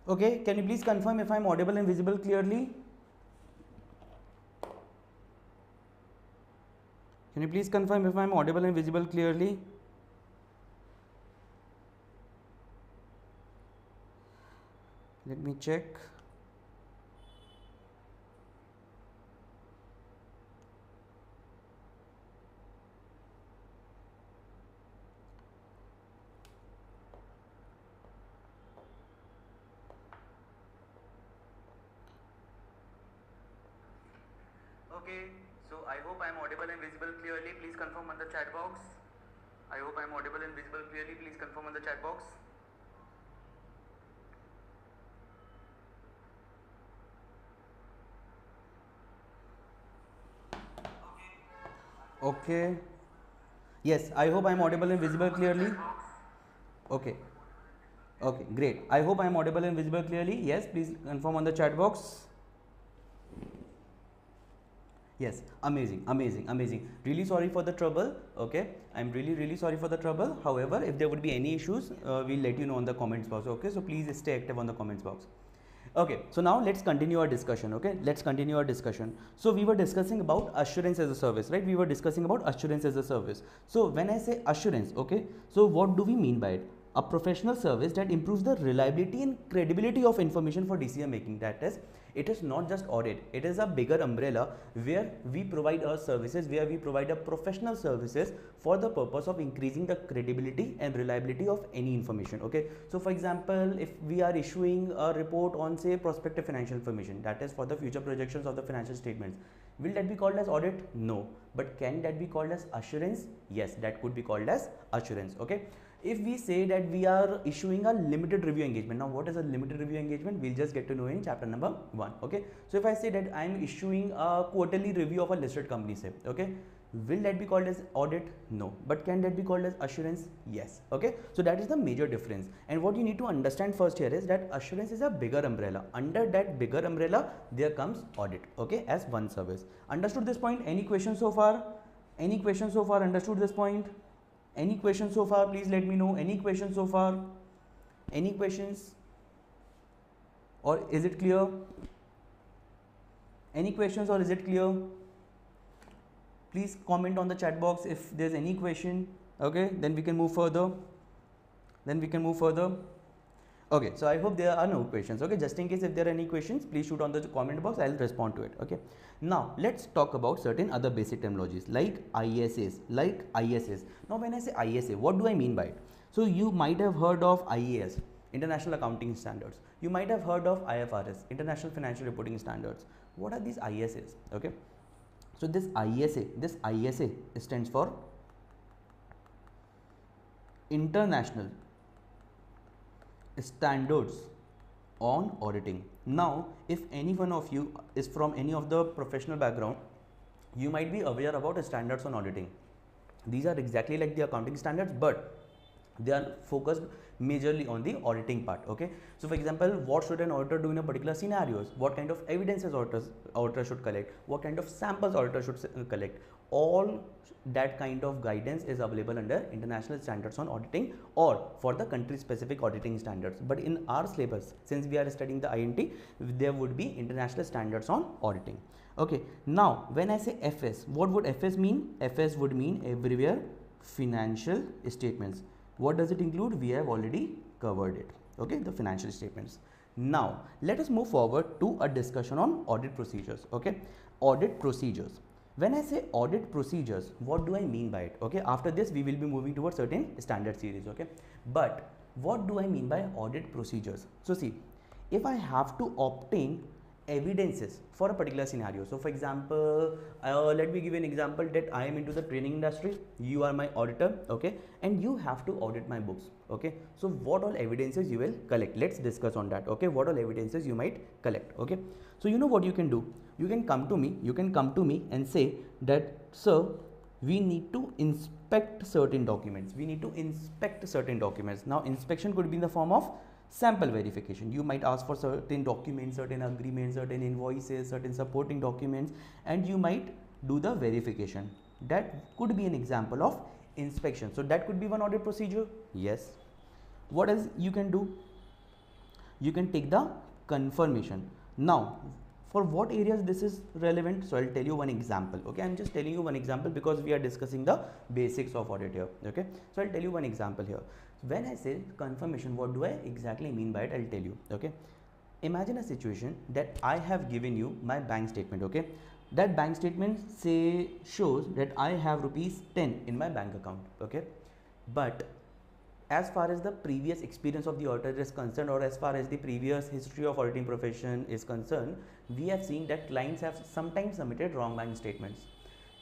Okay, can you please confirm if I'm audible and visible clearly? Can you please confirm if I'm audible and visible clearly? Let me check. Okay, so I hope I'm audible and visible clearly. Please confirm on the chat box. I hope I'm audible and visible clearly. Please confirm on the chat box. Okay. Yes, I hope I'm audible and visible clearly. Okay. Okay, great. I hope I'm audible and visible clearly. Yes, please confirm on the chat box. Yes, amazing, amazing, amazing. Really sorry for the trouble. Okay, I'm really sorry for the trouble. However, if there would be any issues, we'll let you know on the comments box. Okay, so please stay active on the comments box. Okay, so now let's continue our discussion. Okay, let's continue our discussion. So we were discussing about assurance as a service, right? We were discussing about assurance as a service. So when I say assurance, okay, so what do we mean by it? A professional service that improves the reliability and credibility of information for decision making. That is, it is not just audit, it is a bigger umbrella where we provide our services, where we provide a professional services for the purpose of increasing the credibility and reliability of any information. Okay, so for example, if we are issuing a report on say prospective financial information, that is for the future projections of the financial statements, will that be called as audit? No. But can that be called as assurance? Yes, that could be called as assurance. Okay, if we say that we are issuing a limited review engagement, now what is a limited review engagement? We'll just get to know in chapter number 1. Okay, so if I say that I am issuing a quarterly review of a listed company, say, okay, will that be called as audit? No. But can that be called as assurance? Yes. Okay, so that is the major difference. And what you need to understand first here is that assurance is a bigger umbrella. Under that bigger umbrella there comes audit, okay, as one service. Understood this point? Any questions so far? Any questions so far? Understood this point? Any questions so far? Please let me know. Any questions so far? Any questions? Or is it clear? Any questions or is it clear? Please comment on the chat box if there's any question. Okay, then we can move further. Okay, so I hope there are no questions. Okay, just in case if there are any questions, please shoot on the comment box. I'll respond to it. Okay, now let's talk about certain other basic terminologies like ISAs. Now when I say ISA, what do I mean by it? So you might have heard of IAS, International Accounting Standards. You might have heard of IFRS, International Financial Reporting Standards. What are these ISAs? Okay, so this ISA stands for International Standards on Auditing. Now if any one of you is from any of the professional background, you might be aware about standards on auditing. These are exactly like the accounting standards, but they are focused majorly on the auditing part. Okay, so for example, what should an auditor do in a particular scenarios? What kind of evidences auditor should collect? What kind of samples auditor should collect? All that kind of guidance is available under International Standards on Auditing or for the country specific auditing standards. But in our syllabus, since we are studying the INT, there would be International Standards on Auditing. Okay, now when I say FS, what would FS mean? FS would mean everywhere financial statements. What does it include? We have already covered it. Okay, the financial statements. Now let us move forward to a discussion on audit procedures. Okay, audit procedures. When I say audit procedures, what do I mean by it? Okay, after this we will be moving towards certain standard series. Okay, but what do I mean by audit procedures? So see, if I have to obtain evidences for a particular scenario, so for example, let me give you an example that I am into the training industry, you are my auditor, okay, and you have to audit my books. Okay, so what all evidences you will collect? Let's discuss on that. Okay, what all evidences you might collect? Okay, so you know what you can do? You can come to me and say that, sir, we need to inspect certain documents. Now inspection could be in the form of sample verification. You might ask for certain documents, certain agreements, certain invoices, certain supporting documents, and you might do the verification. That could be an example of inspection. So that could be one audit procedure. Yes. What else you can do? you can take the confirmation. Now for what areas this is relevant, so I'll tell you one example. Okay, I'm just telling you one example because we are discussing the basics of audit here. Okay, so I'll tell you one example here. When I say confirmation, what do I exactly mean by it? I'll tell you. Okay, imagine a situation that I have given you my bank statement. Okay, that bank statement shows that I have rupees 10 in my bank account. Okay, but as far as the previous experience of the auditor is concerned, or as far as the previous history of auditing profession is concerned, we have seen that clients have sometimes submitted wrong bank statements.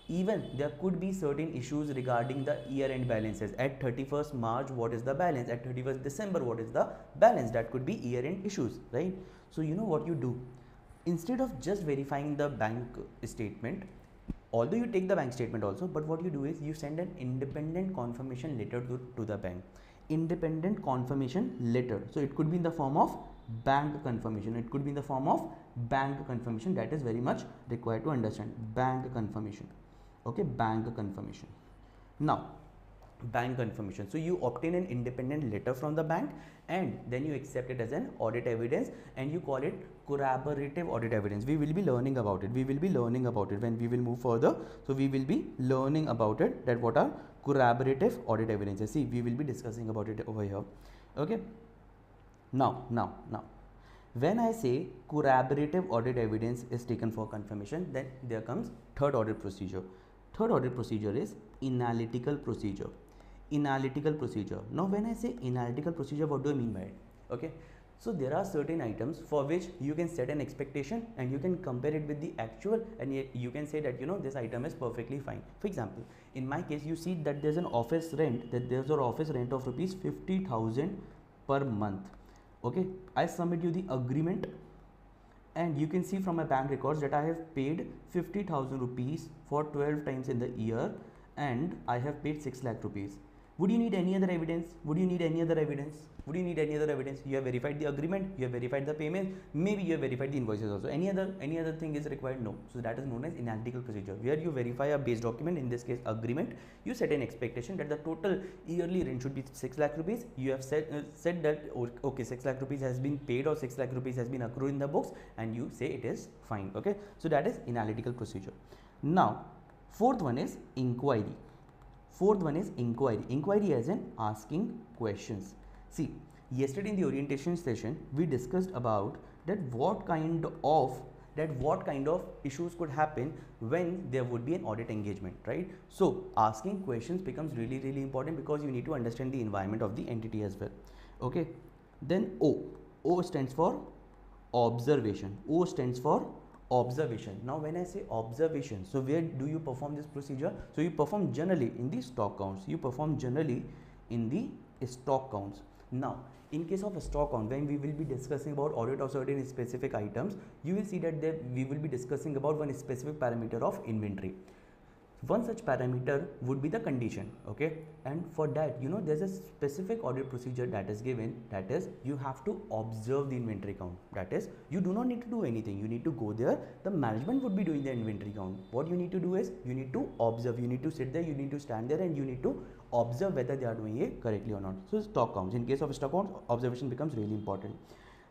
Even there could be certain issues regarding the year-end balances. At 31st March, what is the balance? At 31st December, what is the balance? That could be year-end issues, right? So you know what you do? Instead of just verifying the bank statement, although you take the bank statement also, but what you do is you send an independent confirmation letter to the bank. Independent confirmation letter. So it could be in the form of bank confirmation. It could be in the form of bank confirmation. That is very much required to understand. Bank confirmation. Okay, bank confirmation. Now, bank confirmation. So you obtain an independent letter from the bank and then you accept it as an audit evidence and you call it corroborative audit evidence. We will be learning about it. We will be learning about it when we will move further. So we will be learning about it, that what are corroborative audit evidences. See, we will be discussing about it over here. Okay. Now, when I say corroborative audit evidence is taken for confirmation, then there comes third audit procedure. Third audit procedure is analytical procedure. Analytical procedure. Now when I say analytical procedure, what do I mean by it? Okay, so there are certain items for which you can set an expectation and you can compare it with the actual, and you can say that, you know, this item is perfectly fine. For example, in my case, you see that there's an office rent, of rupees 50,000 per month. Okay, I submit you the agreement and you can see from my bank records that I have paid 50,000 rupees for 12 times in the year and I have paid 6 lakh rupees. Would you need any other evidence? Would you need any other evidence? Would you need any other evidence? You have verified the agreement, you have verified the payment, maybe you have verified the invoices also. Any other thing is required? No. So that is known as analytical procedure, where you verify a base document, in this case agreement. You set an expectation that the total yearly rent should be 6 lakh rupees. You have said that okay, 6 lakh rupees has been paid or 6 lakh rupees has been accrued in the books, and you say it is fine. Okay, so that is analytical procedure. Now fourth one is inquiry. Fourth one is inquiry. Inquiry as in asking questions. See, yesterday in the orientation session, we discussed about that what kind of issues could happen when there would be an audit engagement, right? So asking questions becomes really, really important because you need to understand the environment of the entity as well. Okay. Then O stands for observation. O stands for observation. Now when I say observation, so where do you perform this procedure? So you perform generally in the stock counts. You perform generally in the stock counts. Now in case of a stock count, when we will be discussing about audit of certain specific items, you will see that we will be discussing about one specific parameter of inventory. One such parameter would be the condition. Okay, and for that, you know, there's a specific audit procedure that is given, that is you have to observe the inventory count. That is, you do not need to do anything, you need to go there, the management would be doing the inventory count. What you need to do is you need to observe, you need to sit there, you need to stand there, and you need to observe whether they are doing it correctly or not. So stock counts, in case of stock counts, observation becomes really important.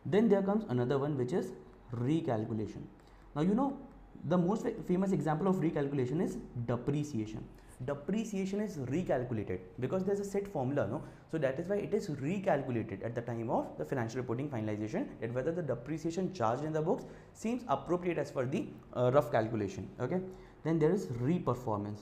Then there comes another one, which is recalculation. Now you know, the most famous example of recalculation is depreciation. Depreciation is recalculated because there's a set formula, no? So that is why it is recalculated at the time of the financial reporting finalization, that whether the depreciation charged in the books seems appropriate as per the rough calculation. Okay. Then there is reperformance.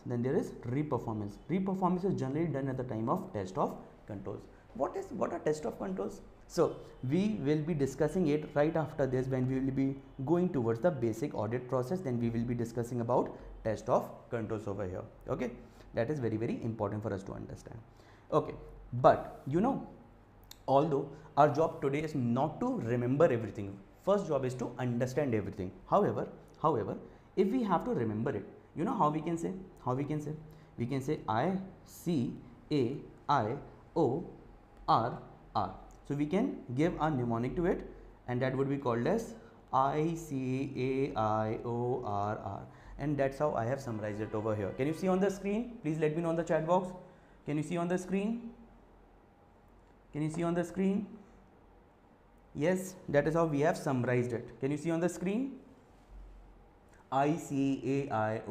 Reperformance is generally done at the time of test of controls. What are test of controls? So we will be discussing it right after this, when we will be going towards the basic audit process. Then we will be discussing about test of controls over here. Okay, that is very, very important for us to understand. Okay, but you know, although our job today is not to remember everything, first job is to understand everything. However, if we have to remember it, you know how we can say? We can say ICAIORR. So we can give a mnemonic to it, and that would be called as ICAIORR, and that's how I have summarized it over here. Can you see on the screen? Please let me know in the chat box. Can you see on the screen? Yes, that is how we have summarized it. Can you see on the screen? ICAIORR: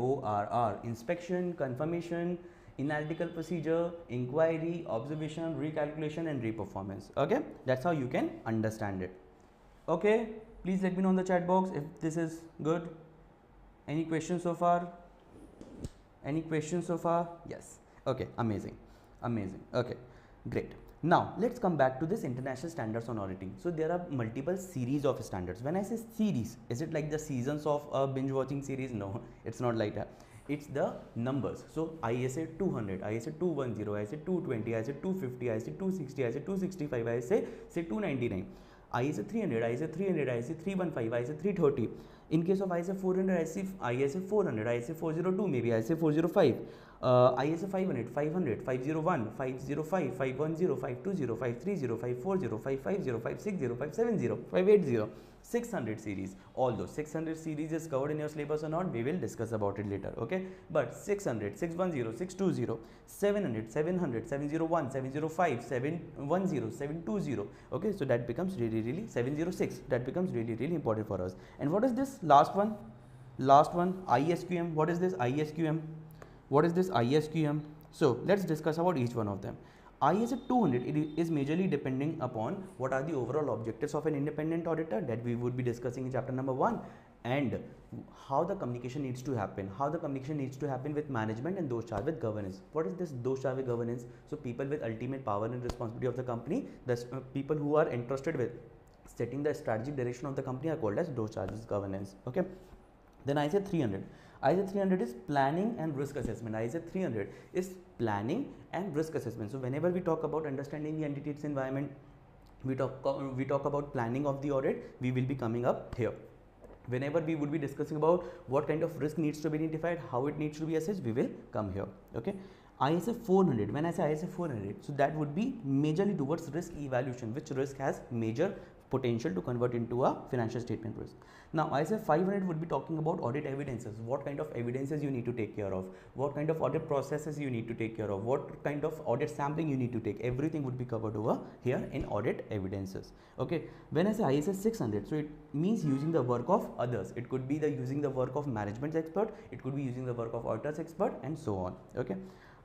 inspection, confirmation, analytical procedure, inquiry, observation, recalculation, and reperformance. Okay, that's how you can understand it. Okay, please let me know in the chat box if this is good. Any questions so far? Any questions so far? Yes. Okay, amazing. Amazing. Okay, great. Now let's come back to this international standards on auditing. So there are multiple series of standards. When I say series, is it like the seasons of a binge watching series? No, it's not like that. It's the numbers. So ISA 200, ISA 210, ISA 220, ISA 250, ISA 260, ISA 265, ISA say 299. ISA 300, ISA 300, ISA 315, ISA 330. In case of ISA 400, ISA 400, ISA 402, maybe ISA 405, ISA 500, 500, 501, 505, 510, 520, 530, 540, 550, 560, 570, 580, 600 series. Although 600 series is covered in your syllabus or not, we will discuss about it later. Okay, but 600, 610, 620, 700, 700, 701, 705, 710, 720. Okay, so that becomes really 706. That becomes really important for us. And what is this last one? Last one, ISQM. What is this ISQM? What is this ISQM? So let's discuss about each one of them. ISA 200, it is majorly depending upon what are the overall objectives of an independent auditor that we would be discussing in chapter number 1, and how the communication needs to happen, with management and those charged with governance. What is this those charged with governance? So people with ultimate power and responsibility of the company, the people who are entrusted with setting the strategic direction of the company are called as those charged with governance. Okay, then ISA 300. ISA 300 is planning and risk assessment. ISA 300 is planning and risk assessment. So whenever we talk about understanding the entity, its environment, we talk about planning of the audit, we will be coming up here. Whenever we would be discussing about what kind of risk needs to be identified, how it needs to be assessed, we will come here. Okay, ISA 400, when I say ISA 400, so that would be majorly towards risk evaluation, which risk has major potential to convert into a financial statement risk. Now ISA 500 would be talking about audit evidences, what kind of evidences you need to take care of, what kind of audit processes you need to take care of, what kind of audit sampling you need to take, everything would be covered over here in audit evidences. Okay, when I say ISA 600, so it means using the work of others. It could be using the work of management expert, it could be using the work of auditors expert, and so on. Okay,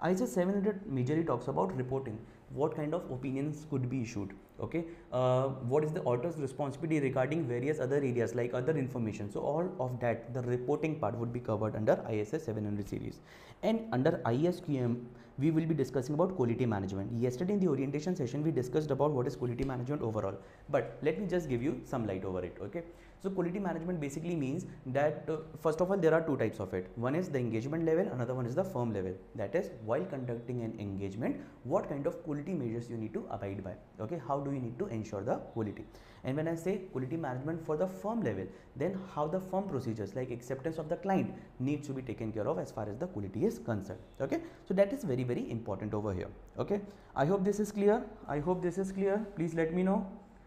ISA 700 majorly talks about reporting, what kind of opinions could be issued. Okay, what is the auditor's responsibility regarding various other areas like other information. So all of that, the reporting part, would be covered under ISA 700 series. And under ISQM, we will be discussing about quality management. Yesterday in the orientation session, we discussed about what is quality management overall, but let me just give you some light over it. Okay, so quality management basically means that first of all, there are two types of it. One is the engagement level, another one is the firm level. That is, while conducting an engagement, what kind of quality measures you need to abide by. Okay, how do you need to ensure the quality? And when I say quality management for the firm level, then how the firm procedures like acceptance of the client needs to be taken care of as far as the quality is concerned. Okay, so that is very important over here. Okay, I hope this is clear. I hope this is clear. Please let me know.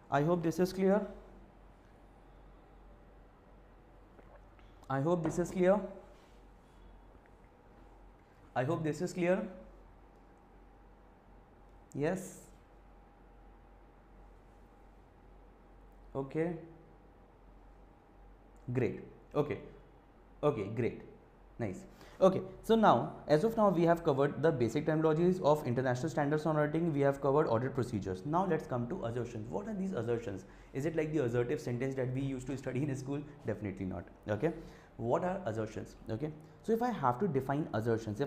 I hope this is clear. I hope this is clear. I hope this is clear. Yes. Okay, great. Okay, great, nice. Okay, so now, as of now, we have covered the basic terminologies of international standards on auditing. We have covered audit procedures. Now let's come to assertions. What are these assertions? Is it like the assertive sentence that we used to study in school? Definitely not. Okay, what are assertions? Okay, so if I have to define assertions,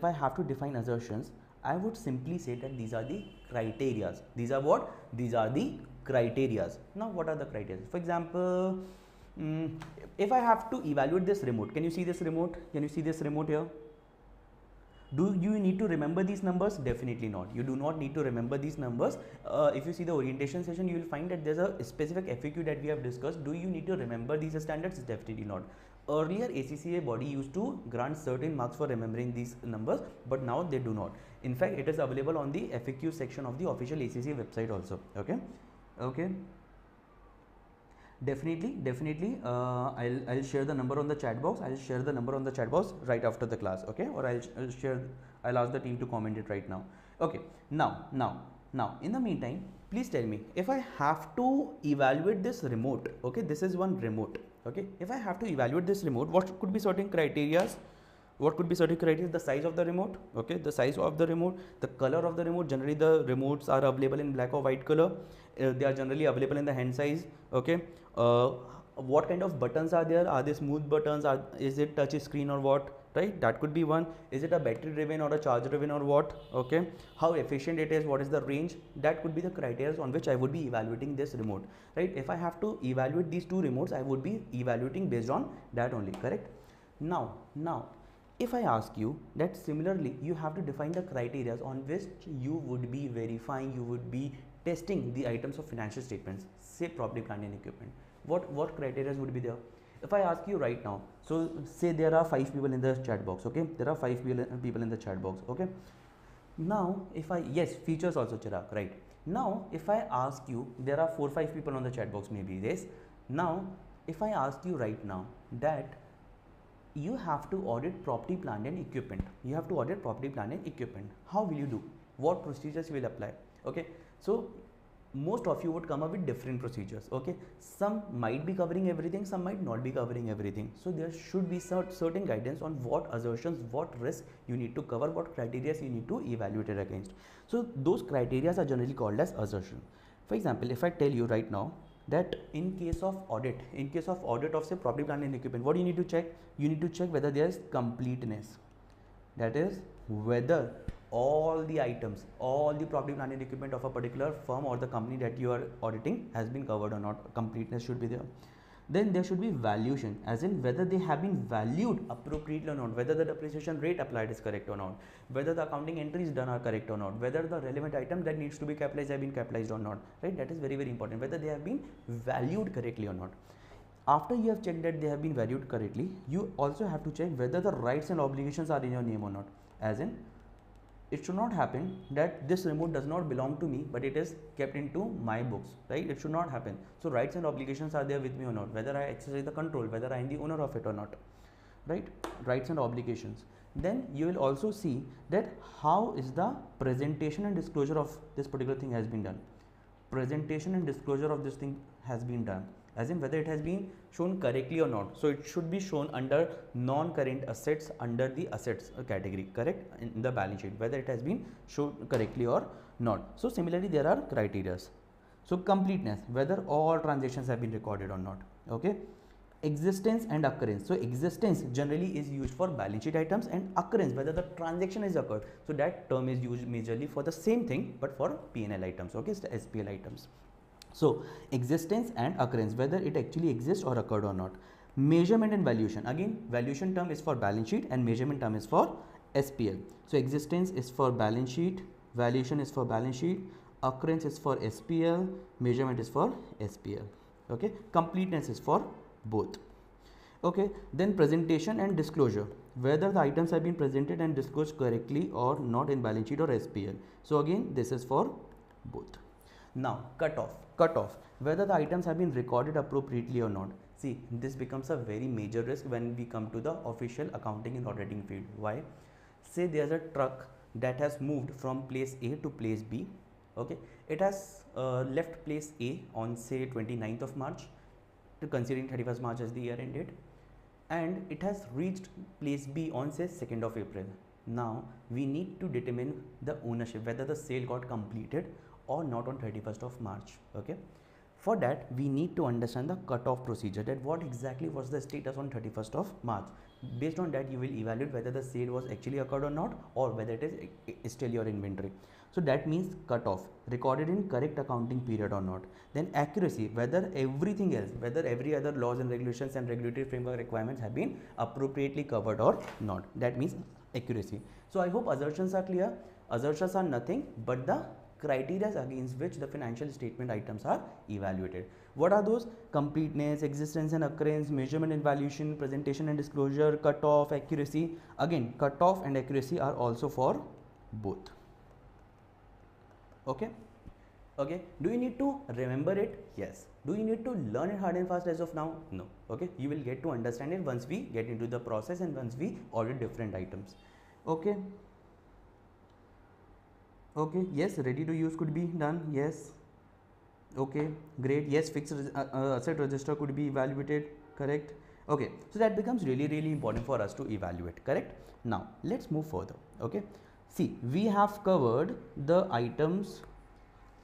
I would simply say that these are the criterias. These are what? These are the criterias. Now what are the criteria? For example, if I have to evaluate this remote, can you see this remote? Can you see this remote here? Do you need to remember these numbers? Definitely not. You do not need to remember these numbers. If you see the orientation session, you will find that there's a specific FAQ that we have discussed. Do you need to remember these standards? Definitely not. Earlier, ACCA body used to grant certain marks for remembering these numbers, but now they do not. In fact, it is available on the FAQ section of the official ACCA website also. Okay, okay. Definitely. I'll share the number on the chat box. I'll share the number on the chat box right after the class. Okay, or I'll ask the team to comment it right now. Okay, now Now in the meantime, please tell me, if I have to evaluate this remote, okay, this is one remote, okay, if I have to evaluate this remote, what could be certain criteria? What could be certain criteria? The size of the remote, okay, the size of the remote, the color of the remote. Generally the remotes are available in black or white color. They are generally available in the hand size, okay. What kind of buttons are there? Are they smooth buttons? Is it touch screen or what? Right, that could be one. Is it a battery driven or a charge driven or what? Okay, how efficient it is, what is the range? That could be the criteria on which I would be evaluating this remote, right? If I have to evaluate these two remotes, I would be evaluating based on that only, correct? Now if I ask you that similarly you have to define the criteria on which you would be verifying, you would be testing the items of financial statements, say property, plant and equipment, what criteria would be there? If I ask you right now, so say there are 5 people in the chat box, okay, there are 5 people in the chat box, okay. Now if I, yes, features also, Chirag, right? Now if I ask you, there are 4-5 people on the chat box, maybe, yes. Now if I ask you right now that you have to audit property, plant and equipment, you have to audit property, plant and equipment, how will you do? What procedures you will apply? Okay, so most of you would come up with different procedures, okay. Some might be covering everything, some might not be covering everything. So there should be certain guidance on what assertions, what risk you need to cover, what criteria you need to evaluate it against. So those criteria are generally called as assertion. For example, if I tell you right now that in case of audit of say property, plant and equipment, what you need to check? You need to check whether there is completeness, that is whether all the items, all the property, plant and equipment of a particular firm or the company that you are auditing has been covered or not. Completeness should be there. Then there should be valuation, as in whether they have been valued appropriately or not, whether the depreciation rate applied is correct or not, whether the accounting entries done are correct or not, whether the relevant item that needs to be capitalized have been capitalized or not, right? That is very, very important, whether they have been valued correctly or not. After you have checked that they have been valued correctly, you also have to check whether the rights and obligations are in your name or not, as in it should not happen that this remote does not belong to me but it is kept into my books, right? It should not happen. So rights and obligations are there with me or not, whether I exercise the control, whether I am the owner of it or not, right? Rights and obligations. Then you will also see that how is the presentation and disclosure of this particular thing has been done. Presentation and disclosure of this thing has been done, as in whether it has been shown correctly or not. So it should be shown under non-current assets, under the assets category, correct, in the balance sheet, whether it has been shown correctly or not. So similarly there are criteria. So completeness, whether all transactions have been recorded or not, okay. Existence and occurrence. So existence generally is used for balance sheet items, and occurrence, whether the transaction is occurred. So that term is used majorly for the same thing but for P&L items, okay, the SPL items. So existence and occurrence, whether it actually exists or occurred or not. Measurement and valuation, again valuation term is for balance sheet and measurement term is for SPL. So existence is for balance sheet, valuation is for balance sheet, occurrence is for SPL, measurement is for SPL, okay. Completeness is for both, okay. Then presentation and disclosure, whether the items have been presented and disclosed correctly or not in balance sheet or SPL. So again this is for both. Now cutoff, whether the items have been recorded appropriately or not. See, this becomes a very major risk when we come to the official accounting and auditing field. Why? Say there's a truck that has moved from place A to place B, okay. It has left place A on say 29th of March, to considering 31st March as the year end date, and it has reached place B on say 2nd of April. Now we need to determine the ownership, whether the sale got completed or not on 31st of March, okay. For that we need to understand the cutoff procedure, that what exactly was the status on 31st of March. Based on that you will evaluate whether the sale was actually occurred or not, or whether it is still your inventory. So that means cutoff, recorded in correct accounting period or not. Then accuracy, whether everything else, whether every other laws and regulations and regulatory framework requirements have been appropriately covered or not. That means accuracy. So I hope assertions are clear. Assertions are nothing but the criteria against which the financial statement items are evaluated. What are those? Completeness, existence and occurrence, measurement and valuation, presentation and disclosure, cutoff, accuracy. Again, cutoff and accuracy are also for both, okay. Okay, do you need to remember it? Yes. Do you need to learn it hard and fast as of now? No. Okay, you will get to understand it once we get into the process and once we audit different items, okay. Okay, yes, ready to use could be done. Yes. Okay, great. Yes, asset register could be evaluated. Correct. Okay, so that becomes really, really important for us to evaluate. Correct. Now, let's move further. Okay. See, we have covered the items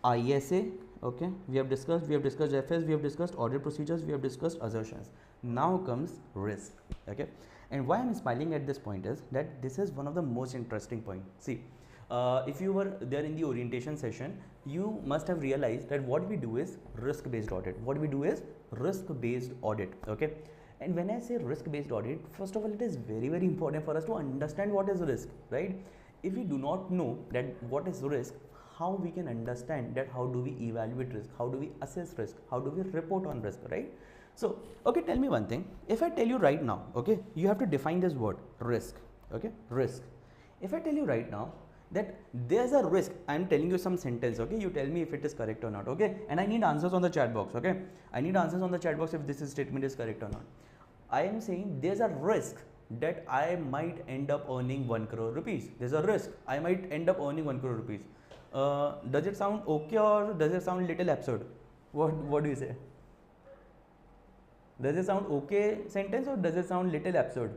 ISA. Okay, we have discussed FS, we have discussed audit procedures, we have discussed assertions. Now comes risk. Okay, and why I'm smiling at this point is that this is one of the most interesting point. See, if you were there in the orientation session, you must have realized that what we do is risk based audit. What we do is risk based audit. Okay, and when I say risk based audit, first of all, it is very, very important for us to understand what is risk, right? If we do not know that what is risk, how we can understand that how do we evaluate risk, how do we assess risk, how do we report on risk, right? So, okay, tell me one thing. If I tell you right now, okay, you have to define this word risk. Okay, risk. If I tell you right now that there's a risk, I'm telling you some sentence, okay, you tell me if it is correct or not. Okay, and I need answers on the chat box. Okay, I need answers on the chat box if this statement is correct or not. I am saying there's a risk that I might end up earning 1 crore rupees. There's a risk I might end up earning 1 crore rupees. Does it sound okay or does it sound little absurd? What do you say? Does it sound okay sentence or does it sound little absurd?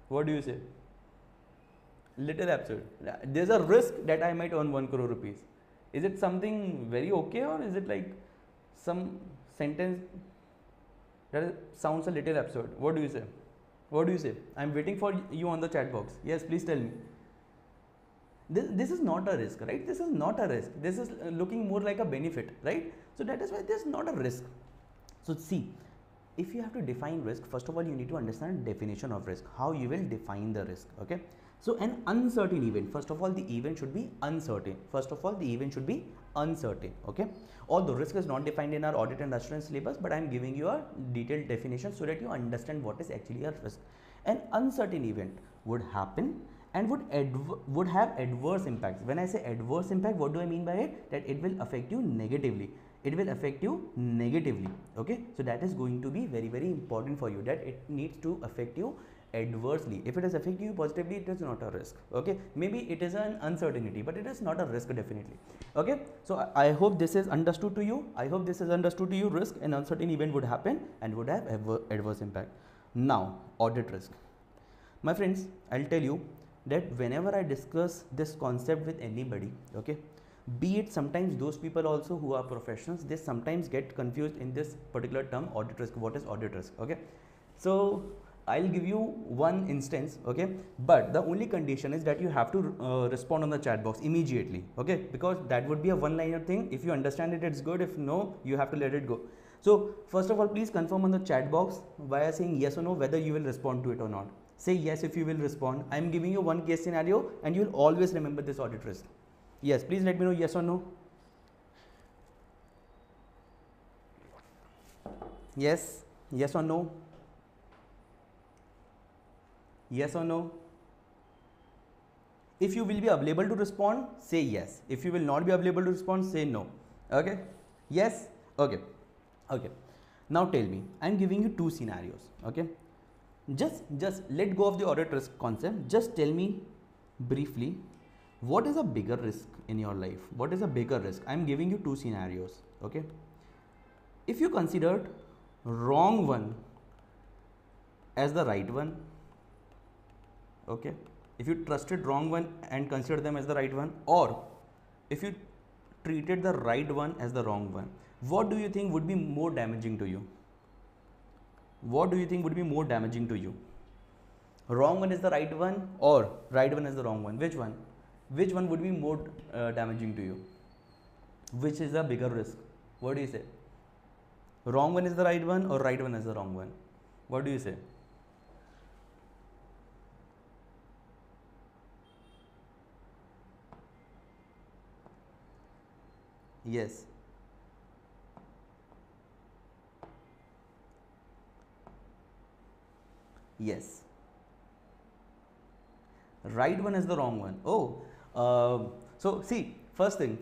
What do you say? Little absurd. There's a risk that I might earn 1 crore rupees. Is it something very okay or is it like some sentence that sounds a little absurd? What do you say? What do you say? I'm waiting for you on the chat box. Yes, please tell me. This is not a risk, right? This is not a risk. This is looking more like a benefit, right? So that is why this is not a risk. So see, if you have to define risk, first of all, you need to understand definition of risk, how you will define the risk. Okay. So an uncertain event, first of all, the event should be uncertain. First of all, the event should be uncertain. Okay. Although risk is not defined in our audit and assurance syllabus, but I am giving you a detailed definition so that you understand what is actually a risk. An uncertain event would happen and would have adverse impacts. When I say adverse impact, what do I mean by it? That it will affect you negatively. It will affect you negatively. Okay, so that is going to be very, very important for you, that it needs to affect you adversely. If it is affecting you positively, it is not a risk. Okay, maybe it is an uncertainty, but it is not a risk definitely. Okay, so I hope this is understood to you. I hope this is understood to you. Risk, an uncertain event would happen and would have adverse impact. Now, audit risk. My friends, I'll tell you that whenever I discuss this concept with anybody, okay, be it sometimes those people also who are professionals, they sometimes get confused in this particular term, audit risk. What is audit risk? Okay, so I'll give you one instance, okay, but the only condition is that you have to respond on the chat box immediately, okay, because that would be a one-liner thing. If you understand it, it's good. If no, you have to let it go. So first of all, please confirm on the chat box via saying yes or no whether you will respond to it or not. Say yes if you will respond. I am giving you one case scenario and you will always remember this audit risk. Yes, please let me know yes or no. Yes, yes or no. Yes or no. If you will be available to respond, say yes. If you will not be available to respond, say no. Okay. Yes. Okay. Okay. Now tell me, I am giving you two scenarios. Okay. Just let go of the audit risk concept. Just tell me briefly, what is a bigger risk in your life? What is a bigger risk? I am giving you two scenarios. Okay. If you considered wrong one as the right one, okay, if you trusted wrong one and considered them as the right one, or if you treated the right one as the wrong one, what do you think would be more damaging to you? What do you think would be more damaging to you? Wrong one is the right one or right one is the wrong one? Which one? Which one would be more damaging to you? Which is a bigger risk? What do you say? Wrong one is the right one or right one is the wrong one? What do you say? Yes. Yes. Right one is the wrong one. Oh, so see, first thing.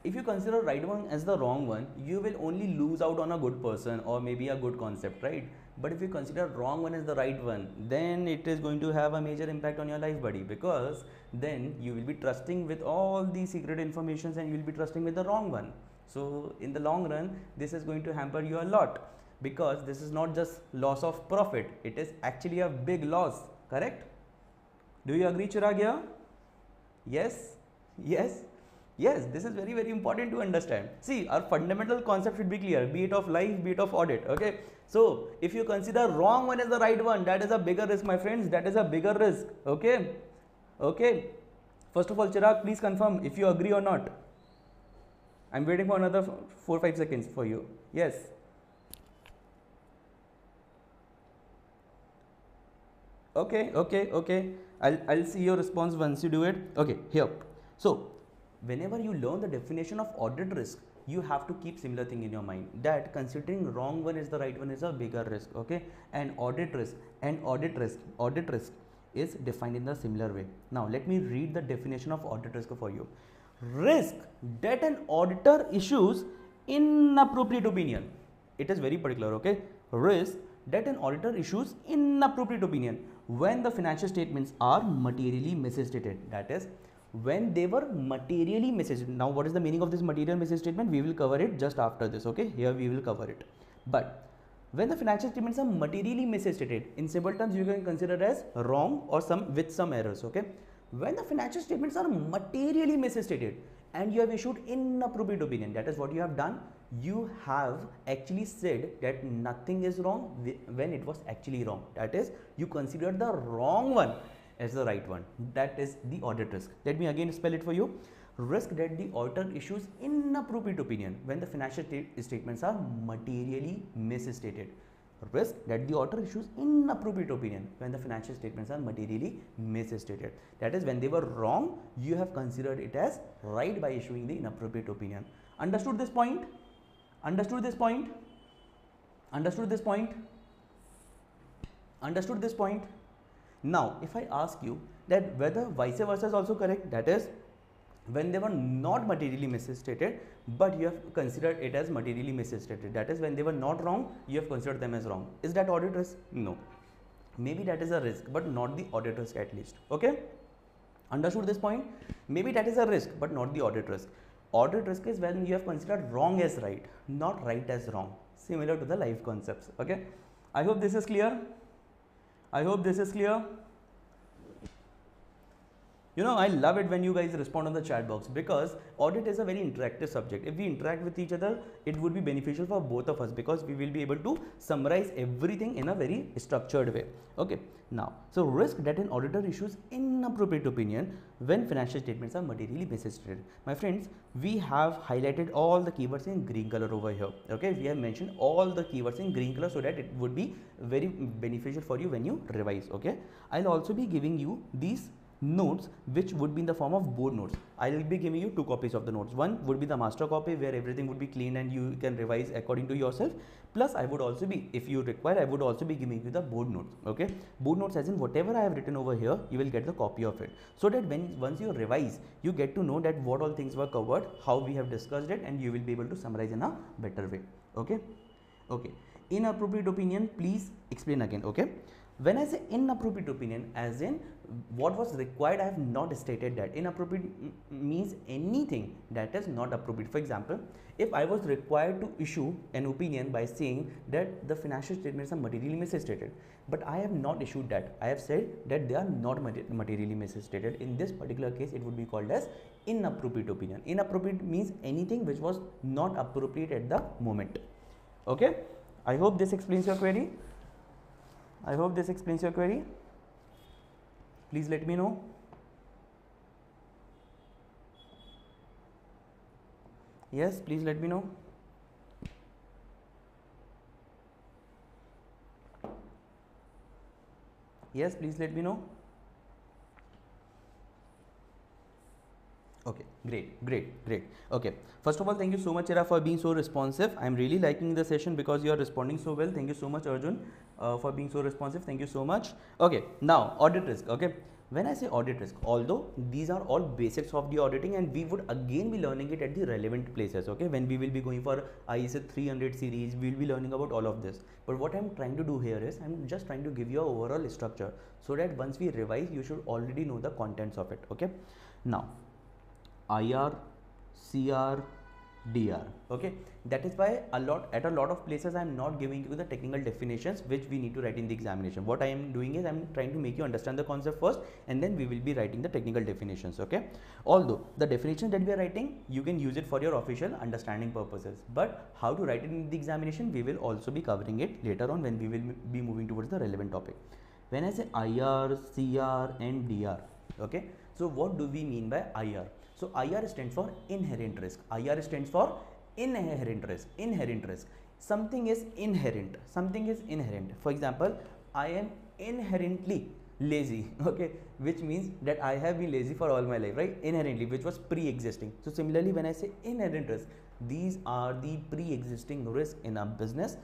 If you consider right one as the wrong one, you will only lose out on a good person or maybe a good concept, right? But if you consider wrong one is the right one, then it is going to have a major impact on your life, buddy, because then you will be trusting with all the secret informations and you will be trusting with the wrong one. So in the long run, this is going to hamper you a lot, because this is not just loss of profit, it is actually a big loss, correct? Do you agree, Chirag here? Yes, yes, yes, this is very important to understand. See, our fundamental concept should be clear, be it of life, be it of audit, okay? So if you consider wrong one as the right one, that is a bigger risk, my friends, that is a bigger risk, okay? Okay, first of all, Chirag, please confirm if you agree or not. I'm waiting for another 4-5 seconds for you. Yes. Okay. I'll see your response once you do it. Okay, here. So, whenever you learn the definition of audit risk, you have to keep similar thing in your mind, that considering wrong one is the right one is a bigger risk, okay? And audit risk is defined in the similar way. Now, let me read the definition of audit risk for you. Risk that an auditor issues inappropriate opinion. It is very particular, okay? Risk that an auditor issues inappropriate opinion when the financial statements are materially misstated. That is, when they were materially misstated. Now, what is the meaning of this material misstatement? We will cover it just after this, okay? Here we will cover it. But when the financial statements are materially misstated, in simple terms, you can consider as wrong or with some errors, okay? When the financial statements are materially misstated and you have issued inappropriate opinion, that is what you have done. You have actually said that nothing is wrong when it was actually wrong. That is, you considered the wrong one as the right one. That is the audit risk. Let me again spell it for you. Risk that the auditor issues inappropriate opinion when the financial statements are materially misstated. Risk that the auditor issues inappropriate opinion when the financial statements are materially misstated. That is, when they were wrong, you have considered it as right by issuing the inappropriate opinion. Understood this point? Understood this point? Understood this point? Understood this point? Now, if I ask you that whether vice versa is also correct, that is, when they were not materially misstated, but you have considered it as materially misstated, that is, when they were not wrong, you have considered them as wrong. Is that audit risk? No. Maybe that is a risk, but not the audit risk at least. Okay? Understood this point? Maybe that is a risk, but not the audit risk. Audit risk is when you have considered wrong as right, not right as wrong. Similar to the life concepts. Okay? I hope this is clear. I hope this is clear. You know, I love it when you guys respond on the chat box, because audit is a very interactive subject. If we interact with each other, it would be beneficial for both of us, because we will be able to summarize everything in a very structured way. Okay. Now, so risk that an auditor issues inappropriate opinion when financial statements are materially misstated. My friends, we have highlighted all the keywords in green color over here. Okay. We have mentioned all the keywords in green color so that it would be very beneficial for you when you revise. Okay. I'll also be giving you these notes which would be in the form of board notes. I will be giving you 2 copies of the notes. One would be the master copy where everything would be clean and you can revise according to yourself. Plus I would also be, if you require, I would also be giving you the board notes. Okay, board notes as in whatever I have written over here, you will get the copy of it, so that once you revise, you get to know that what all things were covered, how we have discussed it, and you will be able to summarize in a better way. Okay. Okay, inappropriate opinion, please explain again. Okay, when I say inappropriate opinion, as in what was required, I have not stated that. Inappropriate means anything that is not appropriate. For example, if I was required to issue an opinion by saying that the financial statements are materially misstated, but I have not issued that. I have said that they are not materially misstated. In this particular case, it would be called as inappropriate opinion. Inappropriate means anything which was not appropriate at the moment. Okay, I hope this explains your query. I hope this explains your query. Please let me know. Yes, please let me know. Yes, please let me know. Okay, great. Okay, first of all, thank you so much, Ira, for being so responsive. I'm really liking the session because you are responding so well. Thank you so much, Arjun, for being so responsive. Thank you so much. Okay, now audit risk. Okay, When I say audit risk, although these are all basics of the auditing and we would again be learning it at the relevant places, okay, when we will be going for ISA 300 series, we will be learning about all of this. But what I'm trying to do here is I'm just trying to give you an overall structure so that once we revise, you should already know the contents of it, okay. Now IR, CR, DR, okay, that is why at a lot of places I'm not giving you the technical definitions which we need to write in the examination. What I am doing is I'm trying to make you understand the concept first and then we will be writing the technical definitions, okay. Although the definitions that we are writing, you can use it for your official understanding purposes, but how to write it in the examination, we will also be covering it later on when we will be moving towards the relevant topic. When I say IR, CR and DR, okay, so what do we mean by IR? So IR stands for inherent risk. IR stands for inherent risk. Inherent risk. Something is inherent. Something is inherent. For example, I am inherently lazy, okay, which means that I have been lazy for all my life, right? Inherently, which was pre-existing. So similarly, when I say inherent risk, these are the pre-existing risks in a business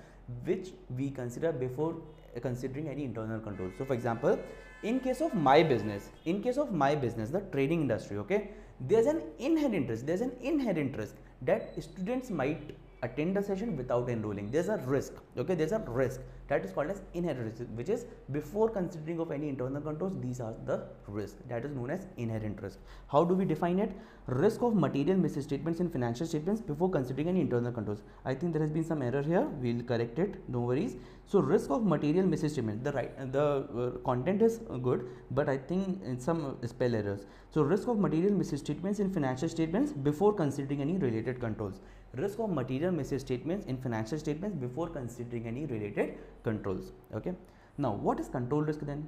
which we consider before considering any internal controls. So for example, in case of my business, the trading industry, okay, there's an inherent risk that students might attend the session without enrolling. There's a risk, okay, there's a risk that is called as inherent risk, which is before considering of any internal controls, these are the risks that is known as inherent risk. How do we define it? Risk of material misstatements in financial statements before considering any internal controls. I think there has been some error here, we'll correct it, no worries. So risk of material misstatement, the content is good, but I think in some spell errors. So risk of material misstatements in financial statements before considering any related controls. Risk of material misstatements in financial statements before considering any related controls, okay. Now what is control risk then?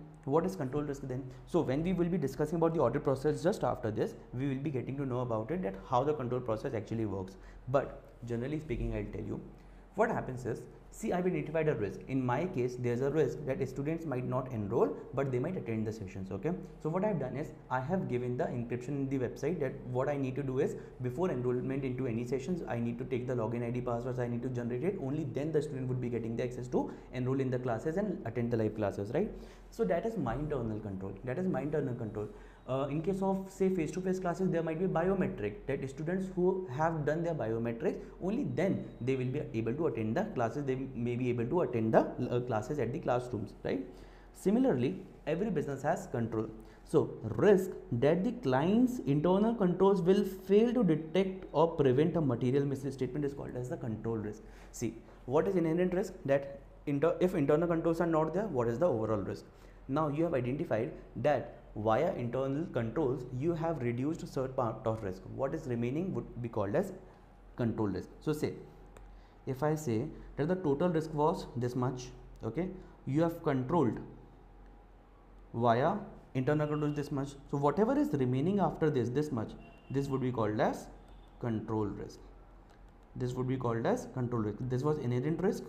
So when we will be discussing about the audit process just after this, we will be getting to know about it, that how the control process actually works. But generally speaking, I'll tell you what happens is, see, I've identified a risk. In my case, there's a risk that students might not enroll, but they might attend the sessions, okay. So what I've done is I have given the encryption in the website that what I need to do is before enrollment into any sessions, I need to take the login ID passwords, I need to generate it, only then the student would be getting the access to enroll in the classes and attend the live classes, right. So that is my internal control. In case of say face-to-face classes, there might be biometric, that students who have done their biometrics, only then they will be able to attend the classes, they may be able to attend the classes at the classrooms, right. Similarly, every business has control. So risk that the client's internal controls will fail to detect or prevent a material misstatement is called as the control risk. See, what is inherent risk? That if internal controls are not there, what is the overall risk? Now you have identified that via internal controls you have reduced a certain part of risk. What is remaining would be called as control risk. So say, if I say that the total risk was this much, okay, you have controlled via internal controls this much, so whatever is remaining after this much, this would be called as control risk. This would be called as control risk. This was inherent risk,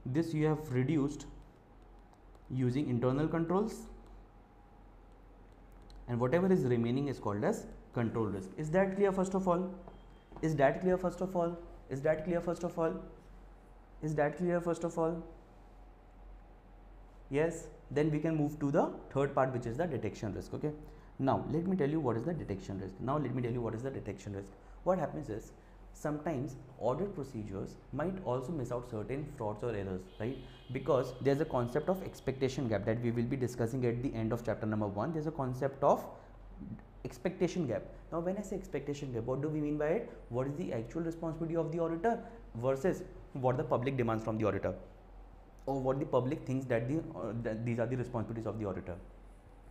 this you have reduced using internal controls, and whatever is remaining is called as control risk. Is that clear first of all? Is that clear first of all? Is that clear first of all? Is that clear first of all? Yes, then we can move to the third part, which is the detection risk, okay. Now let me tell you what is the detection risk. What happens is, sometimes audit procedures might also miss out certain frauds or errors, right? Because there's a concept of expectation gap that we will be discussing at the end of chapter number 1. There's a concept of expectation gap. Now when I say expectation gap, what do we mean by it? What is the actual responsibility of the auditor versus what the public demands from the auditor, or what the public thinks that these are the responsibilities of the auditor.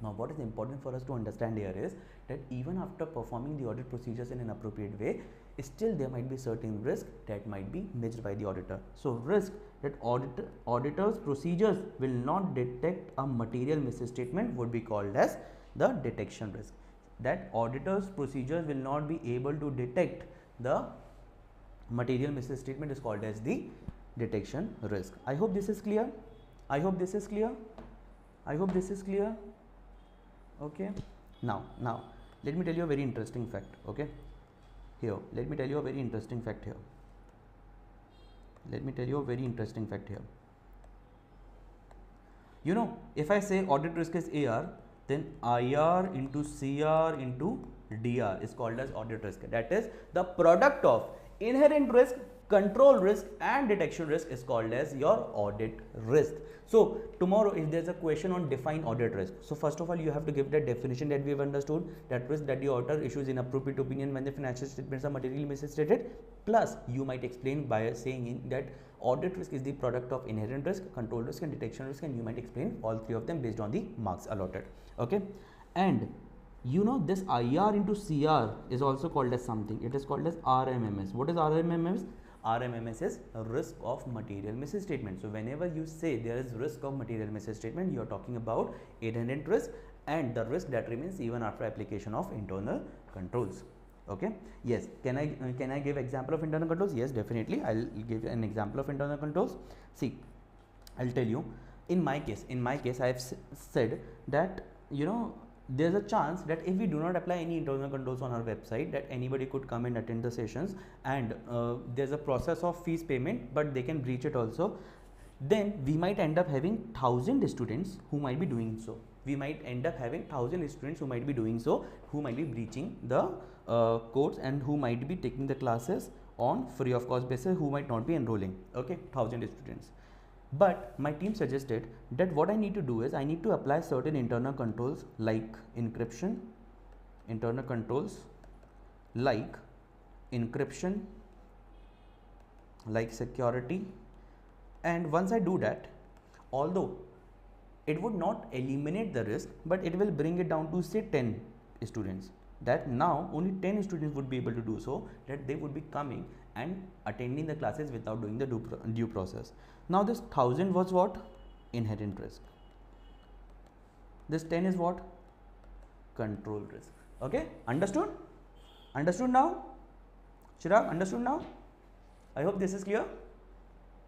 Now what is important for us to understand here is that even after performing the audit procedures in an appropriate way, still there might be certain risk that might be missed by the auditor. So risk that auditor's procedures will not detect a material misstatement would be called as the detection risk. That auditor's procedures will not be able to detect the material misstatement is called as the detection risk. I hope this is clear. Okay. Now let me tell you a very interesting fact, okay. Let me tell you a very interesting fact here. You know, if I say audit risk is AR, then IR into CR into DR is called as audit risk. That is the product of inherent risk, control risk and detection risk is called as your audit risk. So tomorrow if there's a question on define audit risk, so first of all you have to give that definition that we have understood, that risk that the auditor issues inappropriate opinion when the financial statements are materially misstated, plus you might explain by saying that audit risk is the product of inherent risk, control risk and detection risk, and you might explain all three of them based on the marks allotted. Okay, and you know this IR into CR is also called as something, it is called as RMMS. What is RMMS? RMMS is a risk of material misstatement. So whenever you say there is risk of material misstatement, you are talking about inherent risk and the risk that remains even after application of internal controls. Okay, yes, can I give example of internal controls? Yes, definitely, I'll give an example of internal controls. See, I'll tell you, in my case I have said that, you know, there's a chance that if we do not apply any internal controls on our website, that anybody could come and attend the sessions, and there's a process of fees payment, but they can breach it also. Then we might end up having 1,000 students who might be doing so. We might end up having 1,000 students who might be doing so, who might be breaching the codes and who might be taking the classes on free of cost basis, who might not be enrolling. Okay, 1,000 students. But my team suggested that what I need to do is I need to apply certain internal controls like encryption, internal controls like encryption, like security, and once I do that, although it would not eliminate the risk, but it will bring it down to say 10 students, that now only 10 students would be able to do so, that they would be coming and attending the classes without doing the due process. Now this 1,000 was what? Inherent risk. This 10 is what? Control risk. Okay, understood? Understood now? Chirag, understood now? I hope this is clear.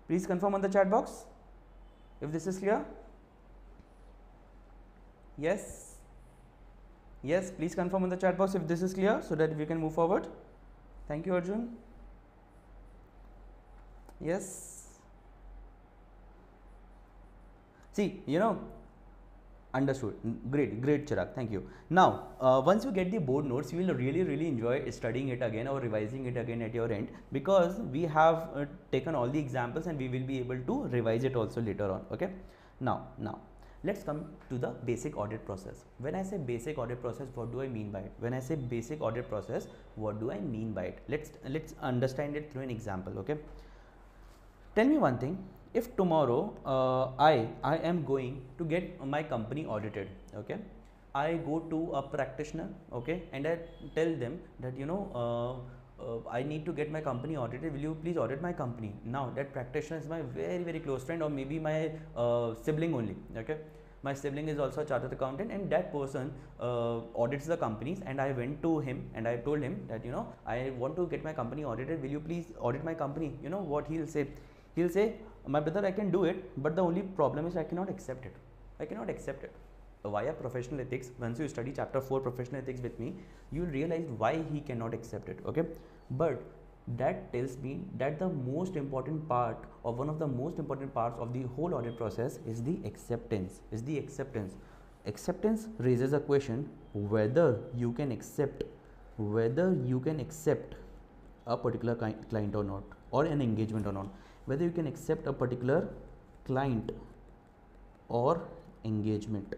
Please confirm on the chat box if this is clear. Yes. Yes, please confirm on the chat box if this is clear so that we can move forward. Thank you, Arjun. Yes. See, you know, understood. Great, Chirag. Thank you. Now, once you get the board notes, you will really enjoy studying it again or revising it again at your end, because we have taken all the examples and we will be able to revise it also later on. Okay. Now, let's come to the basic audit process. When I say basic audit process, what do I mean by it? When I say basic audit process, what do I mean by it? Let's understand it through an example. Okay. Tell me one thing. If tomorrow I am going to get my company audited, okay, I go to a practitioner, okay, and I tell them that, you know, I need to get my company audited, will you please audit my company? Now that practitioner is my very close friend, or maybe my sibling only. Okay, my sibling is also a chartered accountant, and that person audits the companies, and I went to him and I told him that, you know, I want to get my company audited, will you please audit my company? You know what he'll say? He'll say, my brother, I can do it, but the only problem is I cannot accept it. I cannot accept it. Via professional ethics, once you study chapter 4 professional ethics with me, you will realize why he cannot accept it. Okay, but that tells me that the most important part, or one of the most important parts of the whole audit process, is the acceptance. Acceptance raises a question whether you can accept a particular client or not, or an engagement or not, whether you can accept a particular client or engagement.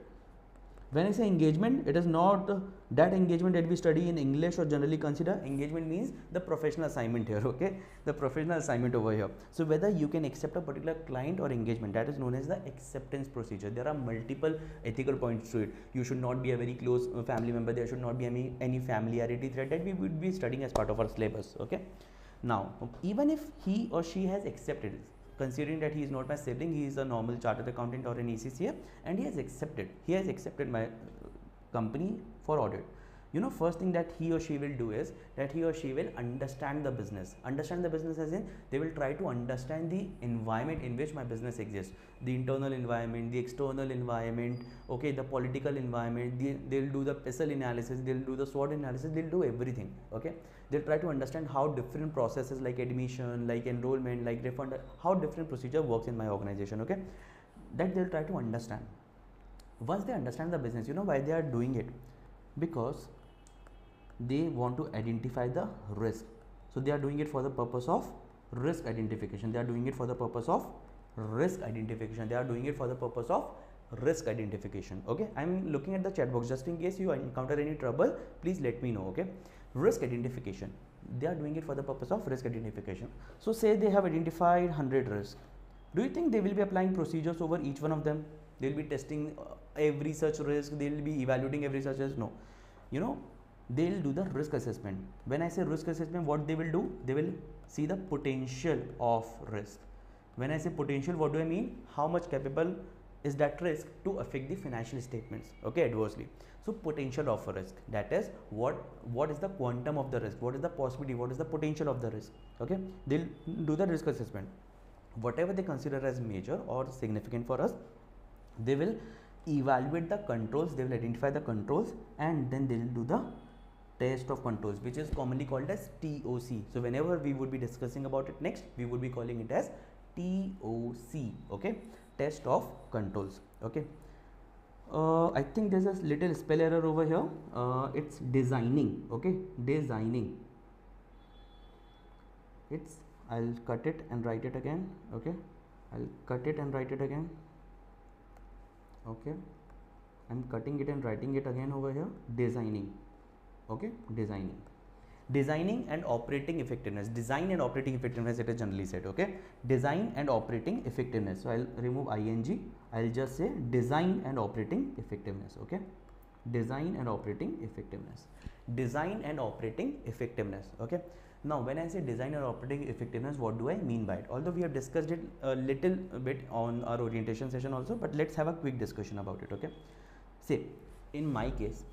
When I say engagement, it is not that engagement that we study in English or generally consider. Engagement means the professional assignment here, okay? The professional assignment over here. So whether you can accept a particular client or engagement, that is known as the acceptance procedure. There are multiple ethical points to it. You should not be a very close family member. There should not be any familiarity thread that we would be studying as part of our syllabus, okay? Now, even if he or she has accepted it, considering that he is not my sibling, he is a normal chartered accountant or an ACCA, and he has accepted my company for audit. You know, first thing that he or she will do is that he or she will understand the business. Understand the business as in, they will try to understand the environment in which my business exists, the internal environment, the external environment, okay, the political environment. They'll do the PESEL analysis, they'll do the SWOT analysis, they'll do everything. Okay, they'll try to understand how different processes like admission, like enrollment, like refund, how different procedure works in my organization. Okay, that they'll try to understand. Once they understand the business, you know why they are doing it? Because they want to identify the risk. So they are doing it for the purpose of risk identification. They are doing it for the purpose of risk identification. They are doing it for the purpose of risk identification. Okay, I'm looking at the chat box just in case you encounter any trouble. Please let me know. Okay, risk identification. They are doing it for the purpose of risk identification. So say they have identified 100 risks. Do you think they will be applying procedures over each one of them? They will be testing every such risk. They will be evaluating every such risk. No, you know, they will do the risk assessment. When I say risk assessment, what they will do? They will see the potential of risk. When I say potential, what do I mean? How much capable is that risk to affect the financial statements, okay, adversely. So potential of a risk, that is what is the quantum of the risk, what is the possibility, what is the potential of the risk. Okay, they'll do the risk assessment. Whatever they consider as major or significant for us, they will evaluate the controls, they will identify the controls, and then they will do the test of controls, which is commonly called as TOC. So whenever we would be discussing about it next, we would be calling it as TOC. Okay, test of controls. Okay, I think there's a little spell error over here. It's designing. Okay, designing. It's, I'll cut it and write it again. Okay, I'll cut it and write it again. Okay, I'm cutting it and writing it again over here. Designing. Okay, designing and operating effectiveness. Design and operating effectiveness, it is generally said. Okay, design and operating effectiveness. So I'll remove ing, I'll just say design and operating effectiveness. Okay, design and operating effectiveness. Design and operating effectiveness. Okay, now when I say design and operating effectiveness, what do I mean by it? Although we have discussed it a little bit on our orientation session also, but let's have a quick discussion about it. Okay, say in my case,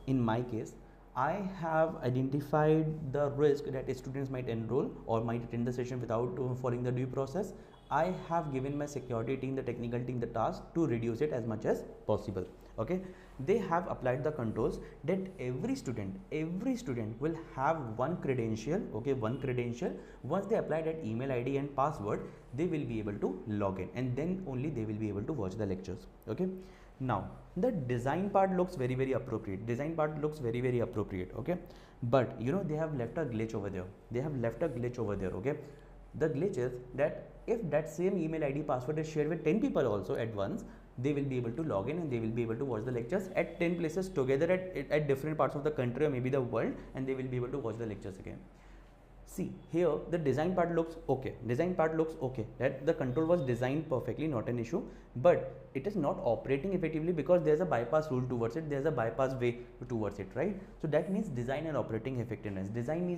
I have identified the risk that students might enroll or might attend the session without following the due process. I have given my security team, the technical team, the task to reduce it as much as possible. Okay, they have applied the controls that every student will have one credential. Okay, one credential. Once they apply that email ID and password, they will be able to log in, and then only they will be able to watch the lectures. Okay, now the design part looks very appropriate. Design part looks very appropriate. Okay, but you know, they have left a glitch over there. Okay, the glitch is that if that same email ID password is shared with 10 people also at once, they will be able to log in and they will be able to watch the lectures at 10 places together at different parts of the country or maybe the world, and they will be able to watch the lectures again. See here, the design part looks okay. That the control was designed perfectly, not an issue, but it is not operating effectively because there's a bypass rule towards it, there's a bypass way towards it, right? So that means design and operating effectiveness. Design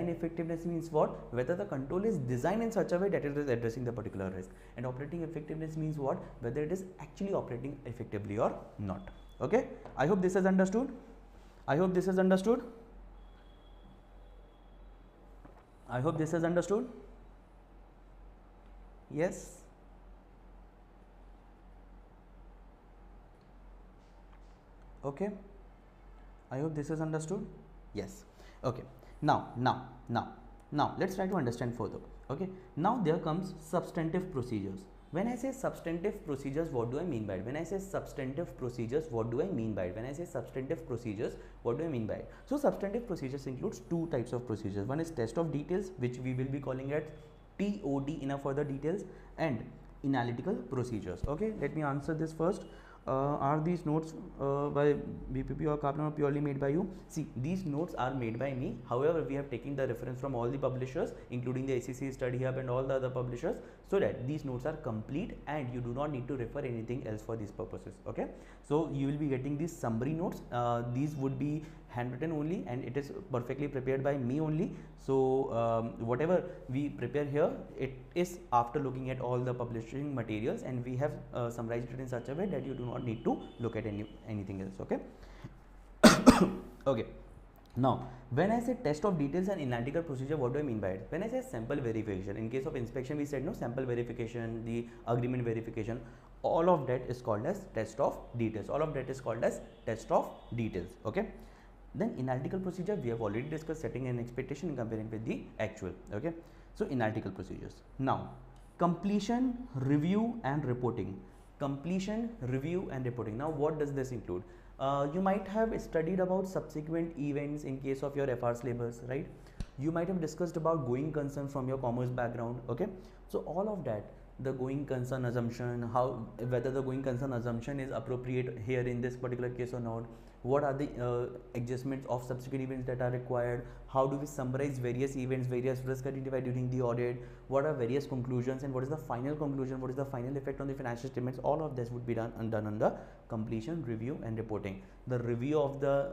effectiveness means what? Whether the control is designed in such a way that it is addressing the particular risk, and operating effectiveness means what? Whether it is actually operating effectively or not. Okay, I hope this is understood. I hope this is understood. Yes. Okay, I hope this is understood. Yes. Okay, now let's try to understand further. Okay, now there comes substantive procedures. When I say substantive procedures, what do I mean by it? So substantive procedures includes two types of procedures. One is test of details, which we will be calling it TOD in a further details, and analytical procedures. Okay, let me answer this first. Are these notes by BPP or Kaplan purely made by you? See, these notes are made by me. However, we have taken the reference from all the publishers, including the ACCA Study Hub and all the other publishers, so that these notes are complete and you do not need to refer anything else for these purposes. Okay, so you will be getting these summary notes. These would be handwritten only, and it is perfectly prepared by me only. So whatever we prepare here, it is after looking at all the publishing materials, and we have summarized it in such a way that you do not need to look at anything else. Okay. Okay, now when I say test of details and analytical procedure, what do I mean by it? When I say sample verification, in case of inspection we said no, sample verification, the agreement verification, all of that is called as test of details. Okay, then analytical procedure, we have already discussed setting an expectation and comparing with the actual. Okay, so analytical procedures. Now completion, review and reporting. Completion, review and reporting. Now what does this include? You might have studied about subsequent events in case of your FR syllabus, right? You might have discussed about going concern from your commerce background, okay? So all of that, the going concern assumption, how, whether the going concern assumption is appropriate here in this particular case or not, what are the adjustments of subsequent events that are required, how do we summarize various events, various risks identified during the audit, what are various conclusions, and what is the final conclusion, what is the final effect on the financial statements. All of this would be done on the completion, review and reporting. The review of the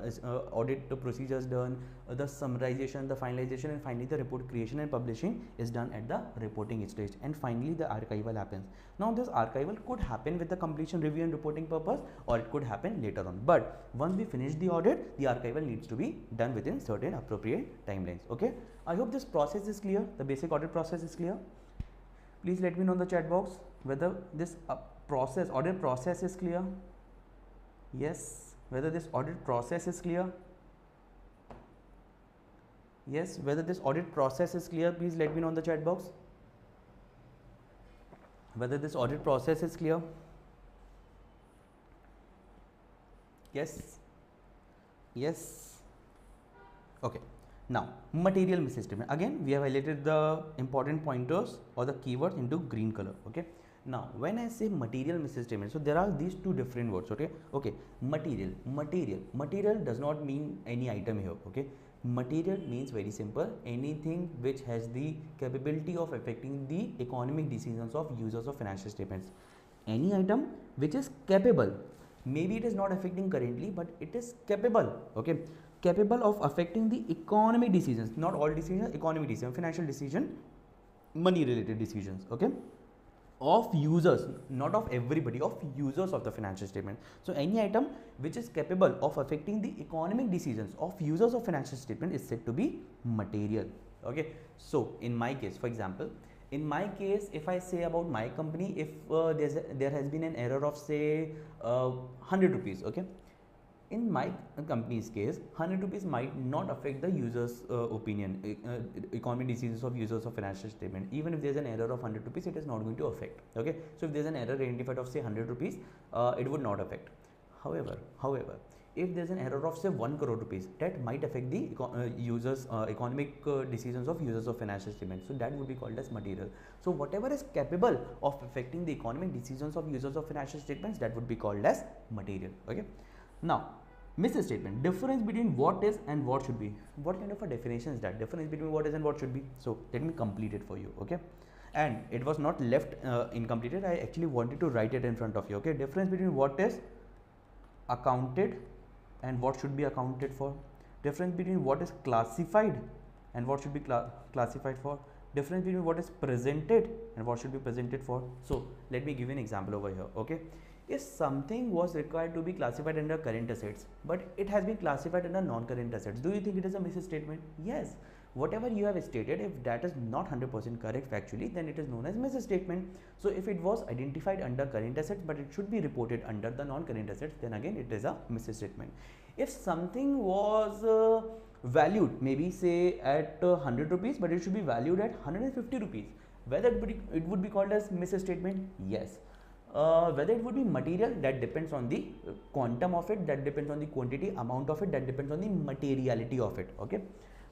audit procedures done, the summarization, the finalization, and finally the report creation and publishing is done at the reporting stage, and finally the archival happens. Now this archival could happen with the completion, review and reporting purpose, or it could happen later on, but once we finish the audit, the archival needs to be done within certain appropriate timelines. Okay, I hope this process is clear, the basic audit process is clear. Please let me know in the chat box whether this audit process is clear. Yes, whether this audit process is clear. Yes, whether this audit process is clear, please let me know in the chat box whether this audit process is clear. Yes, yes. Okay, now material misstatement. Again, we have highlighted the important pointers or the keywords into green color. Okay, now when I say material misstatement, so there are these two different words. Okay, material does not mean any item here. Okay, material means very simple, anything which has the capability of affecting the economic decisions of users of financial statements. Any item which is capable, maybe it is not affecting currently, but it is capable, okay, capable of affecting the economic decisions, not all decisions, economic decision, financial decision, money related decisions, okay, of users, not of everybody, of users of the financial statement. So any item which is capable of affecting the economic decisions of users of financial statement is said to be material. Okay, so in my case, for example, in my case, if I say about my company, if there has been an error of say 100 rupees, okay, in my company's case, 100 rupees might not affect the user's opinion, economic decisions of users of financial statement. Even if there's an error of 100 rupees, it is not going to affect. Okay, so if there's an error identified of say 100 rupees, it would not affect. However, if there's an error of say 1 crore rupees, that might affect the users economic decisions of users of financial statements. So that would be called as material. So whatever is capable of affecting the economic decisions of users of financial statements, that would be called as material. Okay, now misstatement, difference between what is and what should be. What kind of a definition is that? Difference between what is and what should be. So let me complete it for you. Okay, and it was not left incompleted. I actually wanted to write it in front of you. Okay, difference between what is accounted and what should be accounted for. Difference between what is classified and what should be classified for. Difference between what is presented and what should be presented for. So let me give you an example over here. Okay, if something was required to be classified under current assets, but it has been classified under non-current assets, do you think it is a misstatement? Yes. Whatever you have stated, if that is not 100% correct factually, then it is known as misstatement. So if it was identified under current assets, but it should be reported under the non-current assets, then again it is a misstatement. If something was valued, maybe say at 100 rupees, but it should be valued at 150 rupees, whether it would be called as misstatement? Yes. Whether it would be material, that depends on the quantum of it, that depends on the quantity, amount of it, that depends on the materiality of it. Okay,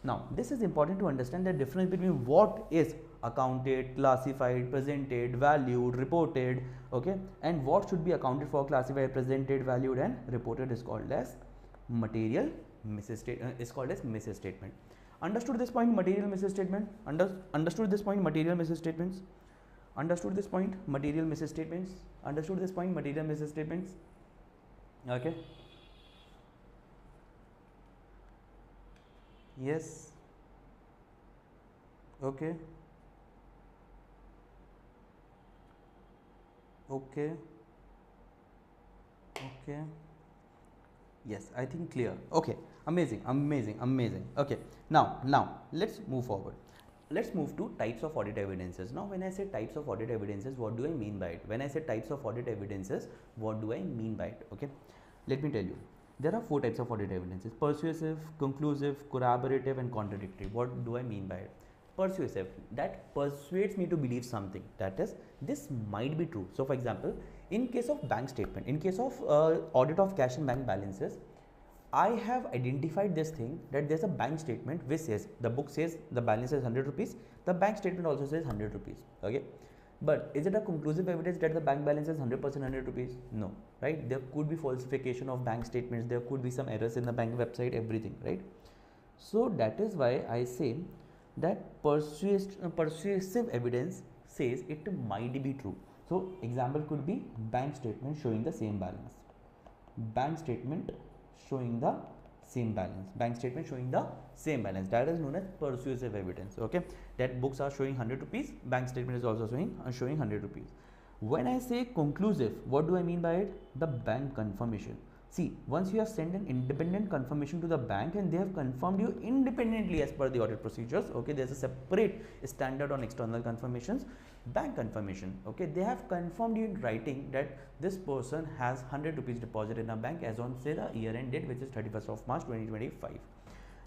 now this is important to understand the difference between what is accounted, classified, presented, valued, reported, okay, and what should be accounted for, classified, presented, valued and reported is called as material misstatement, is called as misstatement. Understood this point, material misstatement? Understood this point, material misstatements? Understood this point, material misstatements? Understood this point, material misstatements? Okay, yes, okay, okay, okay, yes, I think clear. Okay, amazing. Okay, now let's move forward. Let's move to types of audit evidences. Now when I say types of audit evidences, what do I mean by it? When I say types of audit evidences, what do I mean by it? Okay, let me tell you. There are 4 types of audit evidences: persuasive, conclusive, corroborative and contradictory. What do I mean by it? persuasive, that persuades me to believe something, that is this might be true. So for example, in case of bank statement, in case of audit of cash and bank balances, I have identified this thing that there's a bank statement which says, the book says the balance is 100 rupees, the bank statement also says 100 rupees, okay. But is it a conclusive evidence that the bank balance is 100% 100 rupees? No, right? There could be falsification of bank statements, there could be some errors in the bank website, everything, right? So that is why I say that persuasive evidence says it might be true. So example could be bank statement showing the same balance. Bank statement showing the same balance. Bank statement showing the same balance. That is known as persuasive evidence. Okay, that books are showing 100 rupees. Bank statement is also showing 100 rupees. When I say conclusive, what do I mean by it? The bank confirmation. See, once you have sent an independent confirmation to the bank and they have confirmed you independently as per the audit procedures, okay, there's a separate standard on external confirmations. Bank confirmation, okay, they have confirmed you in writing that this person has 100 rupees deposit in a bank as on say the year end date, which is 31st of March 2025.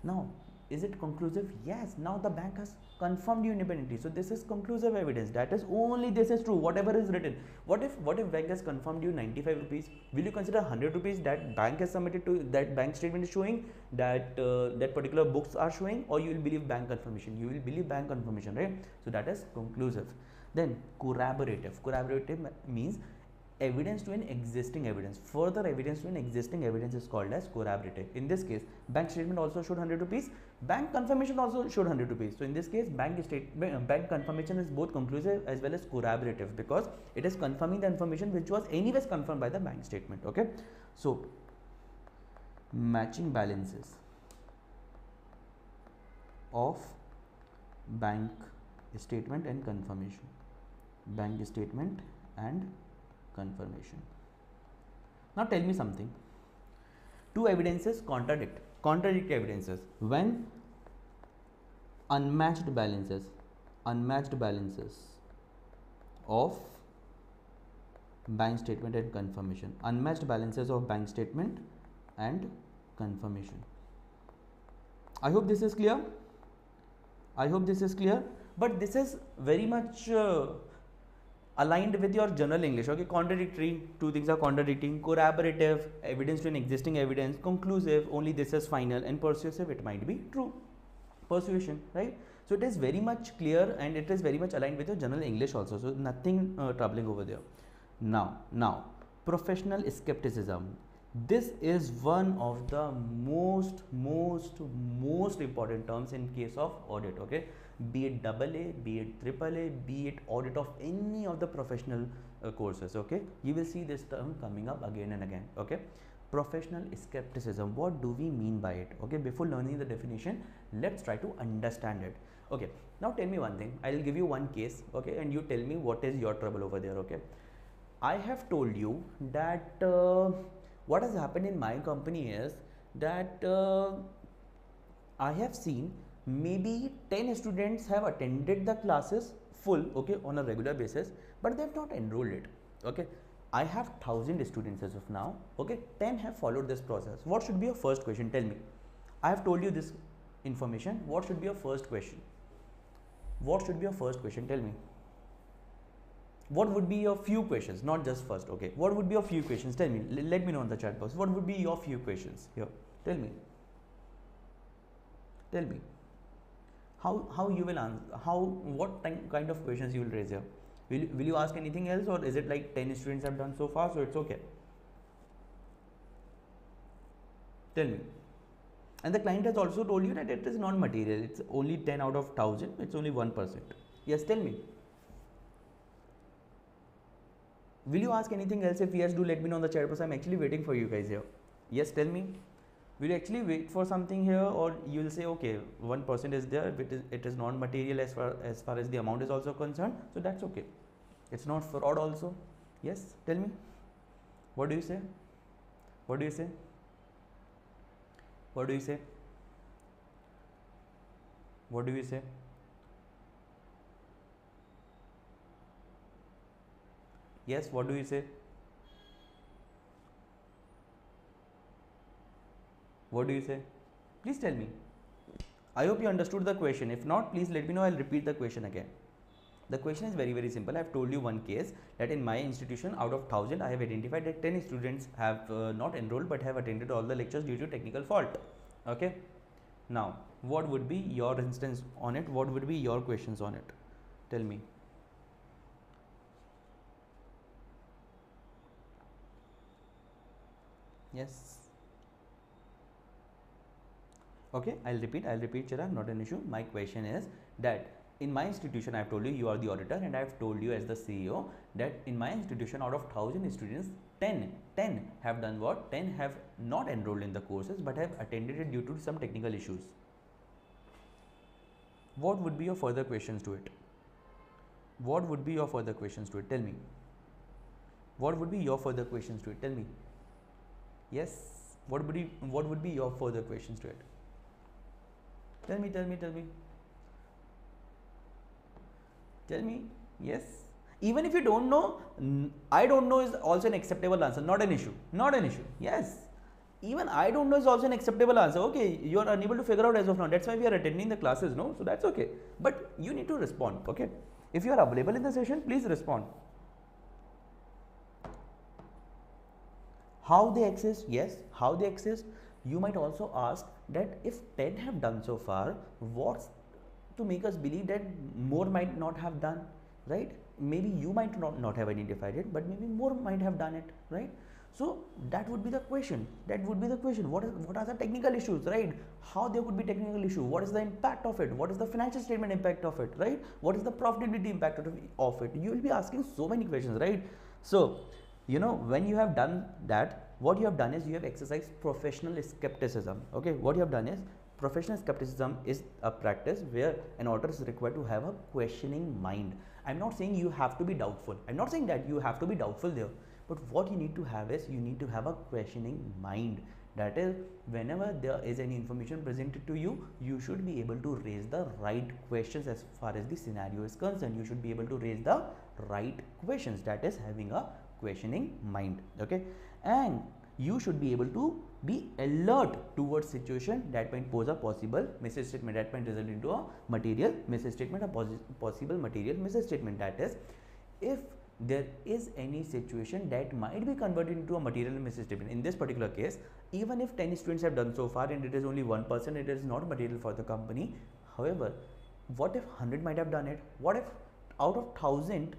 Now, is it conclusive? Yes. Now the bank has confirmed you independently. So this is conclusive evidence. That is only this is true. Whatever is written. What if bank has confirmed you 95 rupees? Will you consider 100 rupees that bank has submitted to that bank statement is showing that that particular books are showing, or you will believe bank confirmation? You will believe bank confirmation, right? So that is conclusive. Then corroborative. Corroborative means evidence to an existing evidence. Further evidence to an existing evidence is called as corroborative. In this case, bank statement also showed 100 rupees, bank confirmation also showed 100 rupees. So in this case, bank confirmation is both conclusive as well as corroborative, because it is confirming the information which was anyways confirmed by the bank statement. Okay, so matching balances of bank statement and confirmation. Bank statement and confirmation. Now tell me something. Two evidences contradict evidences when unmatched balances of bank statement and confirmation. Unmatched balances of bank statement and confirmation. I hope this is clear. But this is very much aligned with your general English. Okay, contradictory, two things are contradicting. Corroborative, evidence to an existing evidence. Conclusive, only this is final. And persuasive, it might be true. Persuasion, right? So it is very much clear and it is very much aligned with your general English also. So nothing troubling over there. Now, professional skepticism. This is one of the most important terms in case of audit. Okay, be it AA, be it AAA, be it audit of any of the professional courses. Okay, you will see this term coming up again and again. Okay, professional skepticism. What do we mean by it? Okay, before learning the definition, let's try to understand it. Okay, now tell me one thing. I will give you one case. Okay, and you tell me what is your trouble over there. Okay, I have told you that what has happened in my company is that I have seen maybe 10 students have attended the classes full, okay, on a regular basis, but they have not enrolled it. Okay, I have 1000 students as of now. Okay, 10 have followed this process. What should be your first question? Tell me. I have told you this information. What should be your first question? What should be your first question? Tell me. What would be your few questions? Not just first. Okay, what would be your few questions? Tell me. Let me know in the chat box. What would be your few questions here? Tell me. Tell me. How you will answer? What kind of questions you will raise here? Will you ask anything else, or is it like 10 students have done so far, so it's okay? Tell me. And the client has also told you that it is not material. It's only 10 out of 1000. It's only 1%. Yes, tell me. Will you ask anything else? If yes, do let me know in the chat box. I'm actually waiting for you guys here. Yes, tell me. Will you actually wait for something here, or you will say, okay, 1% is there, it is non-material as far as the amount is also concerned, so that's okay. It's not fraud also. Yes, tell me. What do you say? What do you say? What do you say? What do you say? Yes, what do you say? What do you say? Please tell me. I hope you understood the question. If not, please let me know. I'll repeat the question again. The question is very simple. I have told you one case that in my institution, out of 1000, I have identified that 10 students have not enrolled but have attended all the lectures due to technical fault. Okay. Now, what would be your instance on it? What would be your questions on it? Tell me. Yes. Okay, I'll repeat, Chirag, not an issue. My question is that in my institution, I have told you are the auditor, and I have told you as the CEO that in my institution, out of 1000 students, 10 have done what? 10 have not enrolled in the courses but have attended it due to some technical issues. What would be your further questions to it? What would be your further questions to it? Tell me. What would be your further questions to it? Tell me. Yes. What would be your further questions to it? Tell me. Tell me. Yes. Even if you don't know, I don't know is also an acceptable answer. Not an issue. Not an issue. Yes. Even I don't know is also an acceptable answer. Okay, you are unable to figure out as of now. That's why we are attending the classes, no? So that's okay. But you need to respond. Okay. If you are available in the session, please respond. How they access? Yes. How they access? You might also ask that if 10 have done so far, what's to make us believe that more might not have done, right? Maybe you might not have identified it, but maybe more might have done it, right? So that would be the question. What are the technical issues, right? How there could be technical issue? What is the impact of it? What is the financial statement impact of it, right? What is the profitability impact of it? You will be asking so many questions, right? So, when you have done that, what you have done is you have exercised professional skepticism. Okay, what you have done is professional skepticism is a practice where an auditor is required to have a questioning mind. I'm not saying you have to be doubtful. I'm not saying that you have to be doubtful there. But what you need to have is you need to have a questioning mind. That is, whenever there is any information presented to you, you should be able to raise the right questions as far as the scenario is concerned. You should be able to raise the right questions. That is having a questioning mind. Okay, and you should be able to be alert towards situation that might pose a possible misstatement, that might result into a material misstatement, a possible material misstatement. That is, if there is any situation that might be converted into a material misstatement. In this particular case, even if 10 students have done so far and it is only 1%, it is not material for the company. However, what if 100 might have done it? What if out of 1000,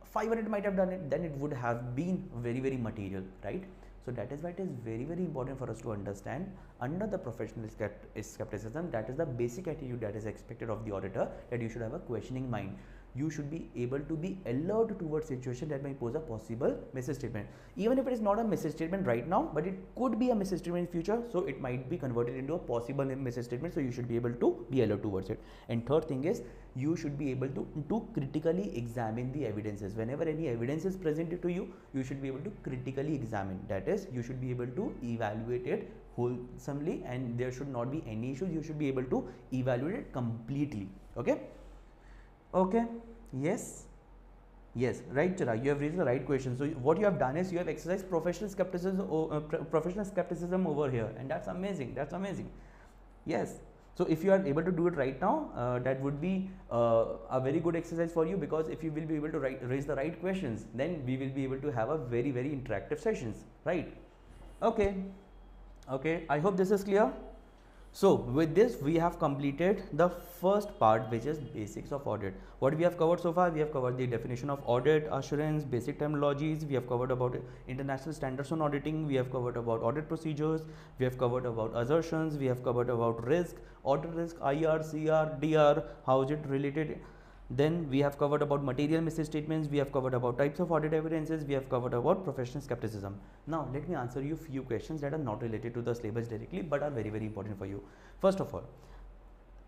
500 might have done it? Then it would have been very material, right? So that is why it is very important for us to understand under the professional skepticism, that is the basic attitude that is expected of the auditor, that you should have a questioning mind. You should be able to be alert towards situation that might pose a possible misstatement. Even if it is not a misstatement right now, but it could be a misstatement in future, so it might be converted into a possible misstatement, so you should be able to be alert towards it. And third thing is, you should be able to critically examine the evidences. Whenever any evidence is presented to you, you should be able to critically examine. That is, you should be able to evaluate it wholesomely and there should not be any issues. You should be able to evaluate it completely. Okay. Okay. Yes, right, Chirag, you have raised the right question. So what you have done is you have exercised professional skepticism over here, and that's amazing. Yes. So if you are able to do it right now, that would be a very good exercise for you, because if you will be able to raise the right questions, then we will be able to have a very interactive sessions, right? Okay. I hope this is clear. So with this, we have completed the first part, which is basics of audit. What we have covered so far, we have covered the definition of audit, assurance, basic terminologies. We have covered about international standards on auditing. We have covered about audit procedures. We have covered about assertions. We have covered about risk, audit risk, IR, CR, DR, how is it related. Then we have covered about material misstatements. We have covered about types of audit evidences. We have covered about professional skepticism. Now let me answer you few questions that are not related to the syllabus directly, but are very important for you. First of all,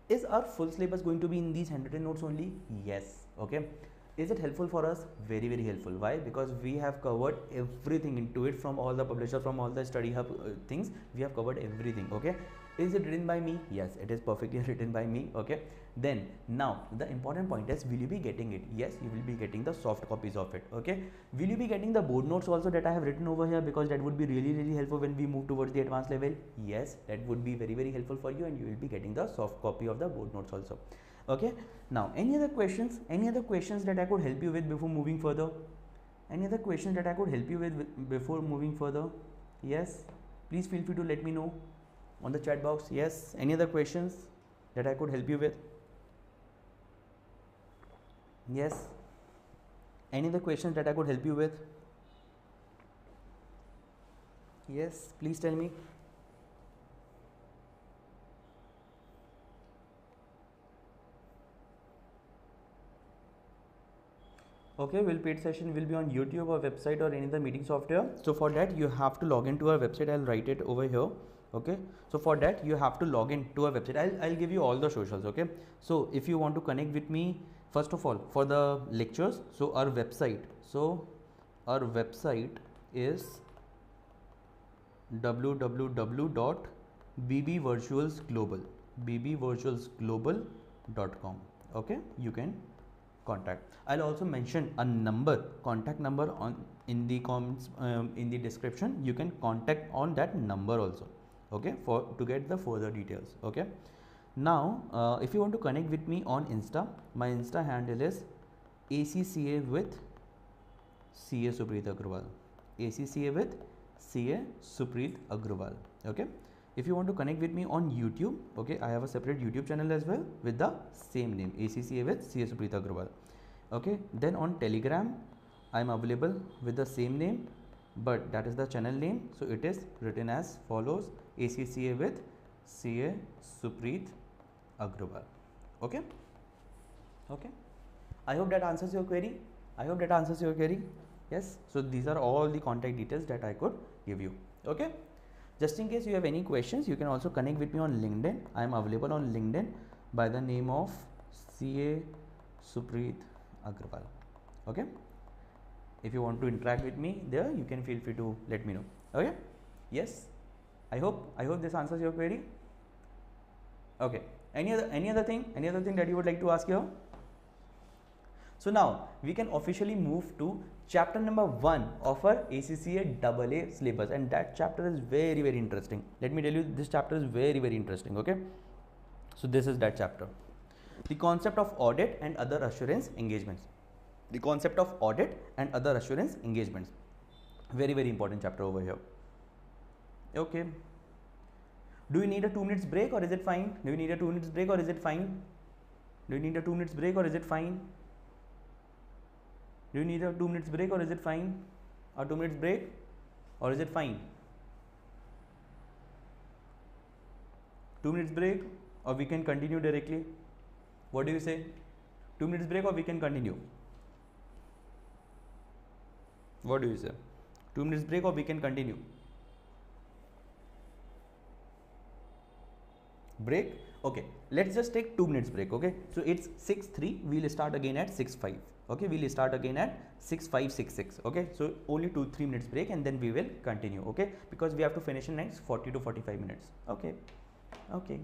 is our full syllabus going to be in these handwritten notes only? Yes. Okay. Is it helpful for us? Very helpful. Why? Because we have covered everything into it, from all the publishers, from all the study hub things. We have covered everything. Okay. Is it written by me? Yes, it is perfectly written by me. Okay, then now the important point is, will you be getting it? Yes, you will be getting the soft copies of it. Okay, will you be getting the board notes also that I have written over here, because that would be really helpful when we move towards the advanced level? Yes, that would be very helpful for you, and you will be getting the soft copy of the board notes also. Okay, now any other questions? Any other questions that I could help you with before moving further? Any other questions that I could help you with before moving further? Yes, please feel free to let me know on the chat box. Yes, any other questions that I could help you with? Yes, any other questions that I could help you with? Yes, please tell me. Okay, will paid session will be on YouTube or website or any other meeting software. So for that you have to log into our website. I'll write it over here. Okay, so for that you have to log in to our website. I'll give you all the socials. Okay, so if you want to connect with me, first of all, for the lectures, so our website is www.bbvirtualsglobal.com. Okay, you can contact. I'll also mention a number, contact number on in the comments, in the description. You can contact on that number also. Okay, for to get the further details. Okay, now if you want to connect with me on Insta, my Insta handle is ACCA with CA Supreet Agrawal. ACCA with CA Supreet Agrawal. Okay, if you want to connect with me on YouTube, okay, I have a separate YouTube channel as well with the same name, ACCA with CA Supreet Agrawal. Okay, then on Telegram I am available with the same name, but that is the channel name, so it is written as follows: ACCA with CA Supreet Agrawal. Okay, okay, I hope that answers your query. I hope that answers your query. Yes, so these are all the contact details that I could give you. Okay, just in case you have any questions, you can also connect with me on LinkedIn. I am available on LinkedIn by the name of CA Supreet Agrawal. Okay, if you want to interact with me there, you can feel free to let me know. Okay, yes, I hope this answers your query. Okay, any other thing that you would like to ask here? So now we can officially move to chapter number 1 of our ACCA AA syllabus, and that chapter is very interesting. Let me tell you, this chapter is very interesting. Okay, so this is that chapter, the concept of audit and other assurance engagements. The concept of audit and other assurance engagements, very important chapter over here. Okay, do you need a 2 minutes break, or is it fine? Do you need a 2 minutes break, or is it fine? Do you need a 2 minutes break, or is it fine? Do you need a 2 minutes break, or is it fine? A 2 minutes break, or is it fine? 2 minutes break, or we can continue directly? What do you say? 2 minutes break, or we can continue? What do you say? 2 minutes break, or we can continue? Break. Okay, let's just take 2 minutes break. Okay, so it's 6:03. We'll start again at 6:05. Okay, we'll start again at 6:0566. Okay, so only 2-3 minutes break, and then we will continue. Okay, because we have to finish in next 40 to 45 minutes. Okay, okay.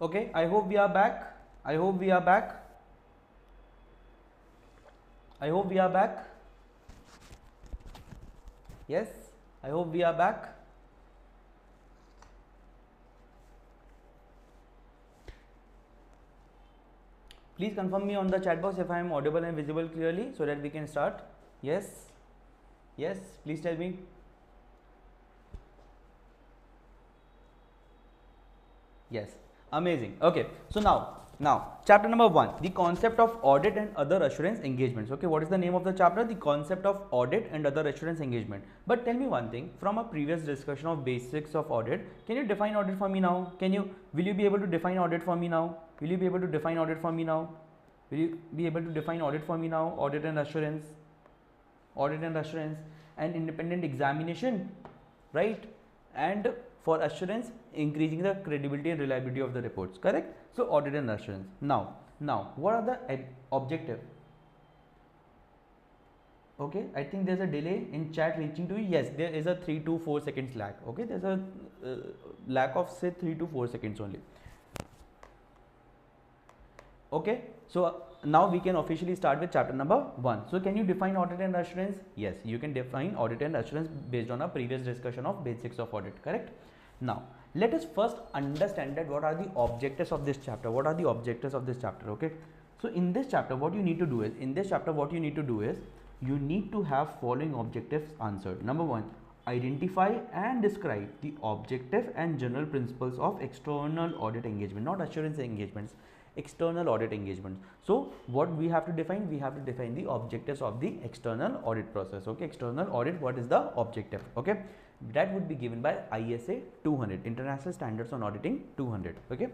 Okay, I hope we are back. I hope we are back. I hope we are back. Yes, I hope we are back. Please confirm me on the chat box if I am audible and visible clearly so that we can start. Yes, yes, please tell me. Yes, amazing. Okay, so now chapter number 1, the concept of audit and other assurance engagements. Okay, what is the name of the chapter? The concept of audit and other assurance engagement. But tell me one thing, from a previous discussion of basics of audit, can you define audit for me now? Will you be able to define audit for me now? Will you be able to define audit for me now? Will you be able to define audit for me now? Audit and assurance and independent examination, right? And for assurance, increasing the credibility and reliability of the reports, correct? So audit and assurance. Now what are the objective? Okay, I think there's a delay in chat reaching to you. Yes, there is a 3 to 4 seconds lag. Okay, there's a lag of say 3 to 4 seconds only. Okay, so now we can officially start with chapter number 1. So can you define audit and assurance? Yes, you can define audit and assurance based on a previous discussion of basics of audit, correct? Now let us first understand that what are the objectives of this chapter. Okay, so in this chapter what you need to do is, you need to have following objectives answered. Number 1, identify and describe the objective and general principles of external audit engagement, not assurance engagements, external audit engagement. So what we have to define? We have to define the objectives of the external audit process. Okay, external audit, what is the objective? Okay, that would be given by ISA 200, International Standards on Auditing 200. Okay,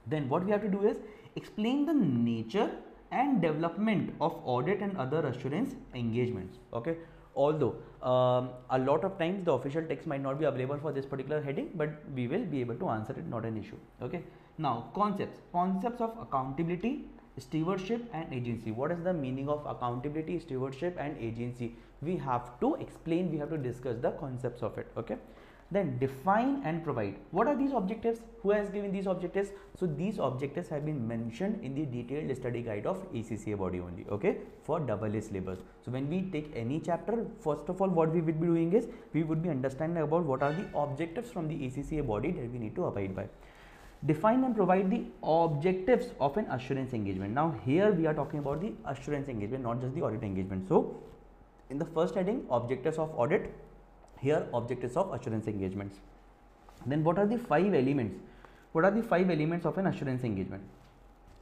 then what we have to do is explain the nature and development of audit and other assurance engagements. Okay, although a lot of times the official text might not be available for this particular heading, but we will be able to answer it, not an issue. Okay, now concepts of accountability, stewardship and agency. What is the meaning of accountability, stewardship and agency? We have to explain, we have to discuss the concepts of it. Okay, then define and provide. What are these objectives? Who has given these objectives? So these objectives have been mentioned in the detailed study guide of ACCA body only, okay, for AA syllabus. So when we take any chapter, first of all what we will be doing is, we would be understanding about what are the objectives from the ACCA body that we need to abide by. Define and provide the objectives of an assurance engagement. Now here we are talking about the assurance engagement, not just the audit engagement. So in the first heading, objectives of audit, here objectives of assurance engagements. Then what are the 5 elements? What are the 5 elements of an assurance engagement?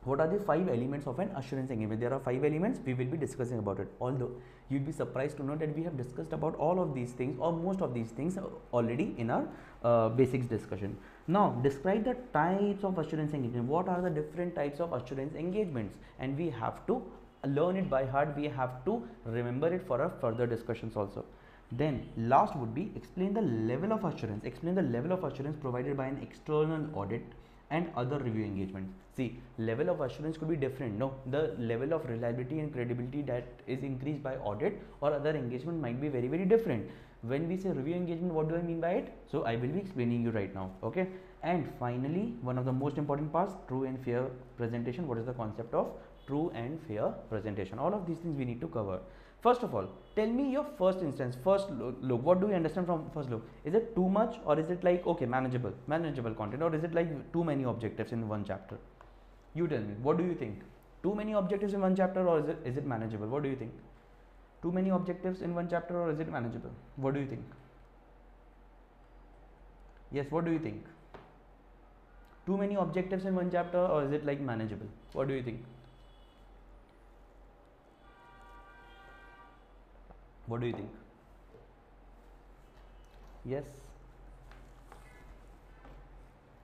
What are the 5 elements of an assurance engagement? There are 5 elements, we will be discussing about it. Although you'll be surprised to know that we have discussed about all of these things or most of these things already in our basics discussion. Now describe the types of assurance engagement. What are the different types of assurance engagements? And we have to learn it by heart, we have to remember it for our further discussions also. Then last would be explain the level of assurance. Explain the level of assurance provided by an external audit and other review engagements. See, level of assurance could be different. No, the level of reliability and credibility that is increased by audit or other engagement might be very, very different. When we say review engagement, what do I mean by it? So I will be explaining you right now. Okay, and finally one of the most important parts, true and fair presentation. What is the concept of true and fair presentation? All of these things we need to cover. First of all, tell me your first instance, first look. What do you understand from first look? Is it too much, or is it like, okay, manageable content, or is it like too many objectives in one chapter? You tell me, what do you think? Too many objectives in one chapter, or is it manageable? What do you think? Too many objectives in one chapter, or is it manageable? What do you think? Yes, what do you think? Too many objectives in one chapter, or is it like manageable? What do you think? What do you think? Yes.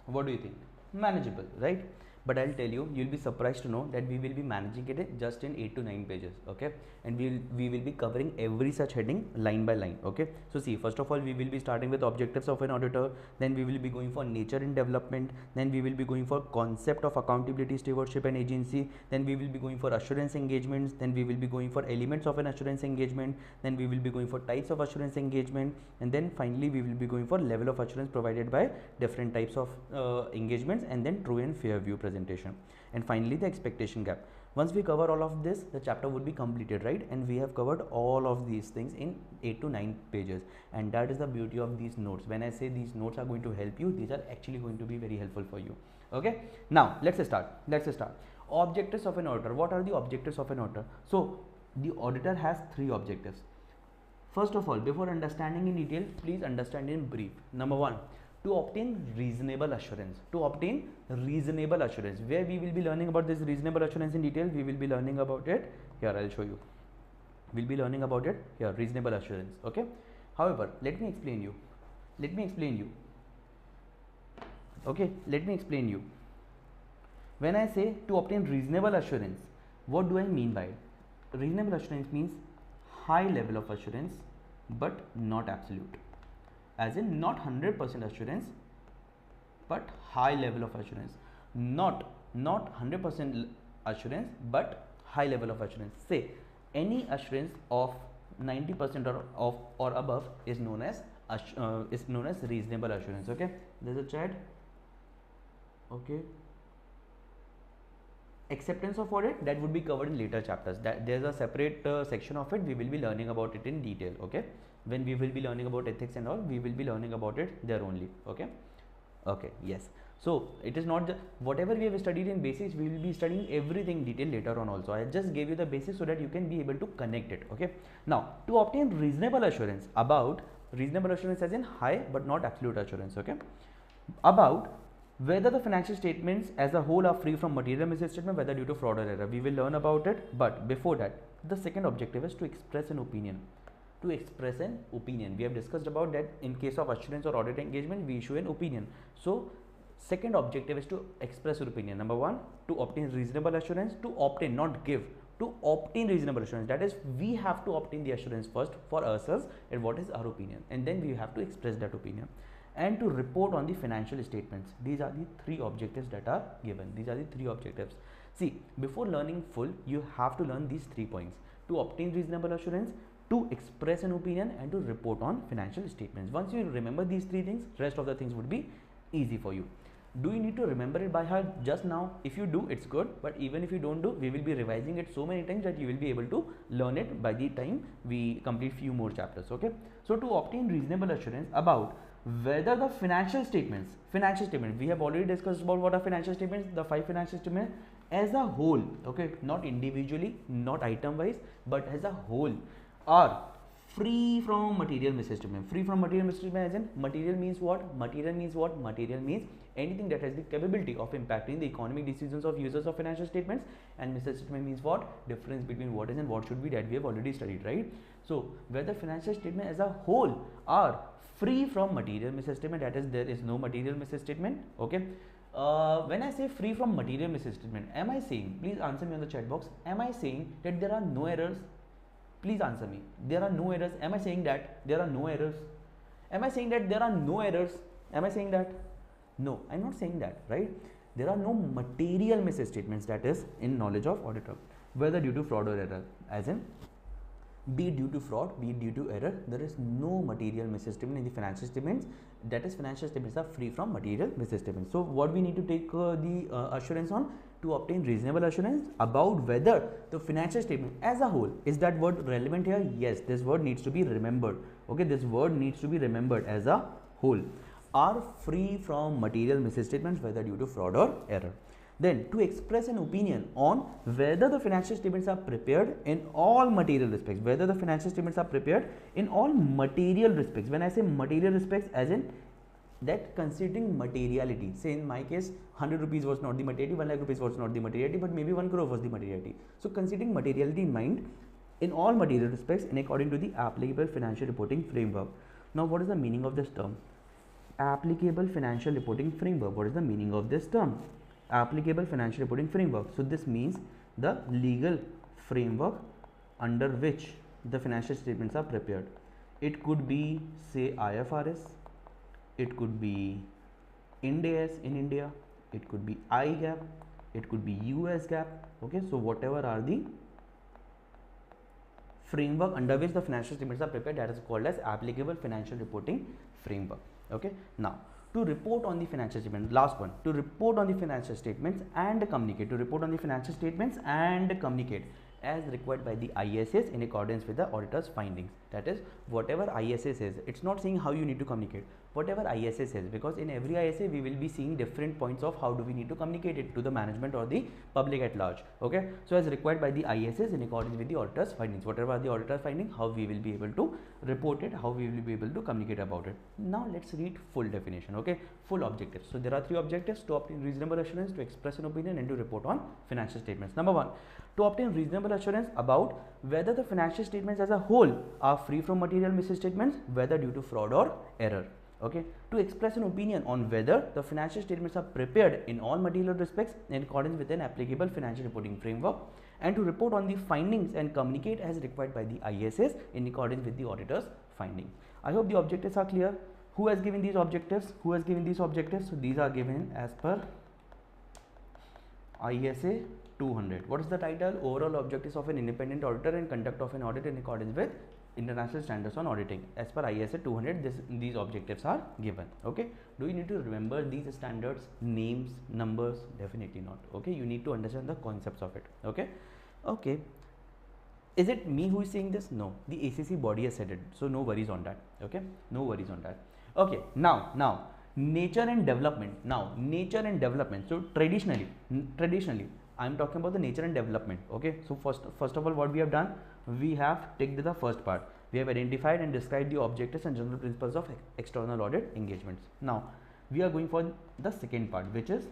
What do you think? Manageable, right? but I'll tell you, you'll be surprised to know that we will be managing it just in 8 to 9 pages, okay? And we will be covering every such heading line by line, okay? So see, first of all, we will be starting with objectives of an auditor, then we will be going for nature in development, then we will be going for concept of accountability, stewardship and agency, then we will be going for assurance engagements, then we will be going for elements of an assurance engagement, then we will be going for types of assurance engagement, and then finally we will be going for level of assurance provided by different types of engagements, and then true and fair view presentation, and finally the expectation gap. Once we cover all of this, the chapter would be completed, right? And we have covered all of these things in 8 to 9 pages, and that is the beauty of these notes. When I say these notes are going to help you, these are actually going to be very helpful for you, okay? Now let's start. Objectives of an auditor. What are the objectives of an auditor? So the auditor has 3 objectives. First of all, before understanding in detail, please understand in brief. Number 1, to obtain reasonable assurance. Where we will be learning about this reasonable assurance in detail, we will be learning about it here. I'll show you. We'll be learning about it here, reasonable assurance, okay? However, let me explain you. When I say to obtain reasonable assurance, what do I mean by it? Reasonable assurance means high level of assurance but not absolute, as in not 100% assurance but high level of assurance, not 100% assurance but high level of assurance. Say any assurance of 90% or above is known as reasonable assurance, okay? There's a chat, okay? Acceptance of audit, that would be covered in later chapters. That there's a separate section of it. We will be learning about it in detail, okay? When we will be learning about ethics and all, we will be learning about it there only, okay? Yes. So it is not whatever we have studied in basics, we will be studying everything in detail later on also. I just gave you the basics so that you can be able to connect it, okay? Now to obtain reasonable assurance, about reasonable assurance as in high but not absolute assurance, okay? About whether the financial statements as a whole are free from material misstatement, whether due to fraud or error. We will learn about it, but before that, the second objective is to express an opinion. We have discussed about that in case of assurance or audit engagement, we issue an opinion. So second objective is to express your opinion. Number 1, to obtain reasonable assurance, to obtain, not give, to obtain reasonable assurance. That is, we have to obtain the assurance first for ourselves and what is our opinion, and then we have to express that opinion. And to report on the financial statements. These are the 3 objectives that are given. See, before learning full, you have to learn these 3 points: to obtain reasonable assurance, to express an opinion, and to report on financial statements. Once you remember these 3 things, rest of the things would be easy for you. Do you need to remember it by heart just now? If you do, it's good, but even if you don't do, we will be revising it so many times that you will be able to learn it by the time we complete few more chapters, okay? So to obtain reasonable assurance about whether the financial statements, we have already discussed about what are financial statements, the 5 financial statements as a whole, okay, not individually, not item wise, but as a whole, are free from material misstatement. Free from material misstatement as in, material means what? Material means anything that has the capability of impacting the economic decisions of users of financial statements, and misstatement means what? Difference between what is and what should be, that we have already studied, right? So whether financial statement as a whole are free from material misstatement, that is, there is no material misstatement, okay? When I say free from material misstatement, am I saying, please answer me on the chat box, am I saying that there are no errors? Please answer me. There are no errors. Am I saying that there are no errors? Am I saying that there are no errors? Am I saying that? No, I'm not saying that, right? There are no material misstatements, that is in knowledge of auditor, whether due to fraud or error, as in be it due to fraud, be it due to error, there is no material misstatement in the financial statements. That is, financial statements are free from material misstatements. So what we need to take the assurance on? To obtain reasonable assurance about whether the financial statement as a whole, is that word relevant here? Yes, this word needs to be remembered, okay? This word needs to be remembered, as a whole, are free from material misstatements, whether due to fraud or error. Then to express an opinion on whether the financial statements are prepared in all material respects, whether the financial statements are prepared in all material respects. When I say material respects, as in that considering materiality, say in my case 100 rupees was not the materiality, 1 lakh rupees was not the materiality, but maybe 1 crore was the materiality. So considering materiality in mind in all material respects and according to the applicable financial reporting framework. Now what is the meaning of this term? Applicable financial reporting framework. What is the meaning of this term? applicable financial reporting framework. So this means the legal framework under which the financial statements are prepared. It could be say IFRS, it could be Ind AS in India, it could be IGAAP, it could be US GAAP. Okay, so whatever are the framework under which the financial statements are prepared, that is called as applicable financial reporting framework. Okay, now to report on the financial statement, last one, to report on the financial statements and communicate, to report on the financial statements and communicate as required by the ISS in accordance with the auditor's findings. That is, whatever ISS says, it's not saying how you need to communicate, whatever ISS says, because in every ISA we will be seeing different points of how do we need to communicate it to the management or the public at large. Okay, so as required by the ISS in accordance with the auditor's findings, whatever are the auditor's findings, how we will be able to report it, how we will be able to communicate about it. Now let's read full definition. Okay, full objectives. So there are three objectives: to obtain reasonable assurance, to express an opinion, and to report on financial statements. Number one, to obtain reasonable assurance about whether the financial statements as a whole are free from material misstatements, whether due to fraud or error. Okay, to express an opinion on whether the financial statements are prepared in all material respects in accordance with an applicable financial reporting framework, and to report on the findings and communicate as required by the ISS in accordance with the auditor's findings. I hope the objectives are clear. Who has given these objectives? Who has given these objectives? So these are given as per ISA 200. What is the title? Overall objectives of an independent auditor and conduct of an audit in accordance with international standards on auditing. As per ISA 200, these objectives are given. Okay, do you need to remember these standards, names, numbers? Definitely not. Okay, you need to understand the concepts of it. Okay, okay, is it me who is saying this? No, the ACC body has said it, so no worries on that. Okay, no worries on that. Okay, now nature and development. Now nature and development. So traditionally I am talking about the nature and development. Okay, so first of all, what we have done, we have ticked the first part. We have identified and described the objectives and general principles of external audit engagements. Now we are going for the second part, which is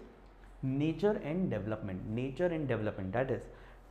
nature and development. Nature and development, that is,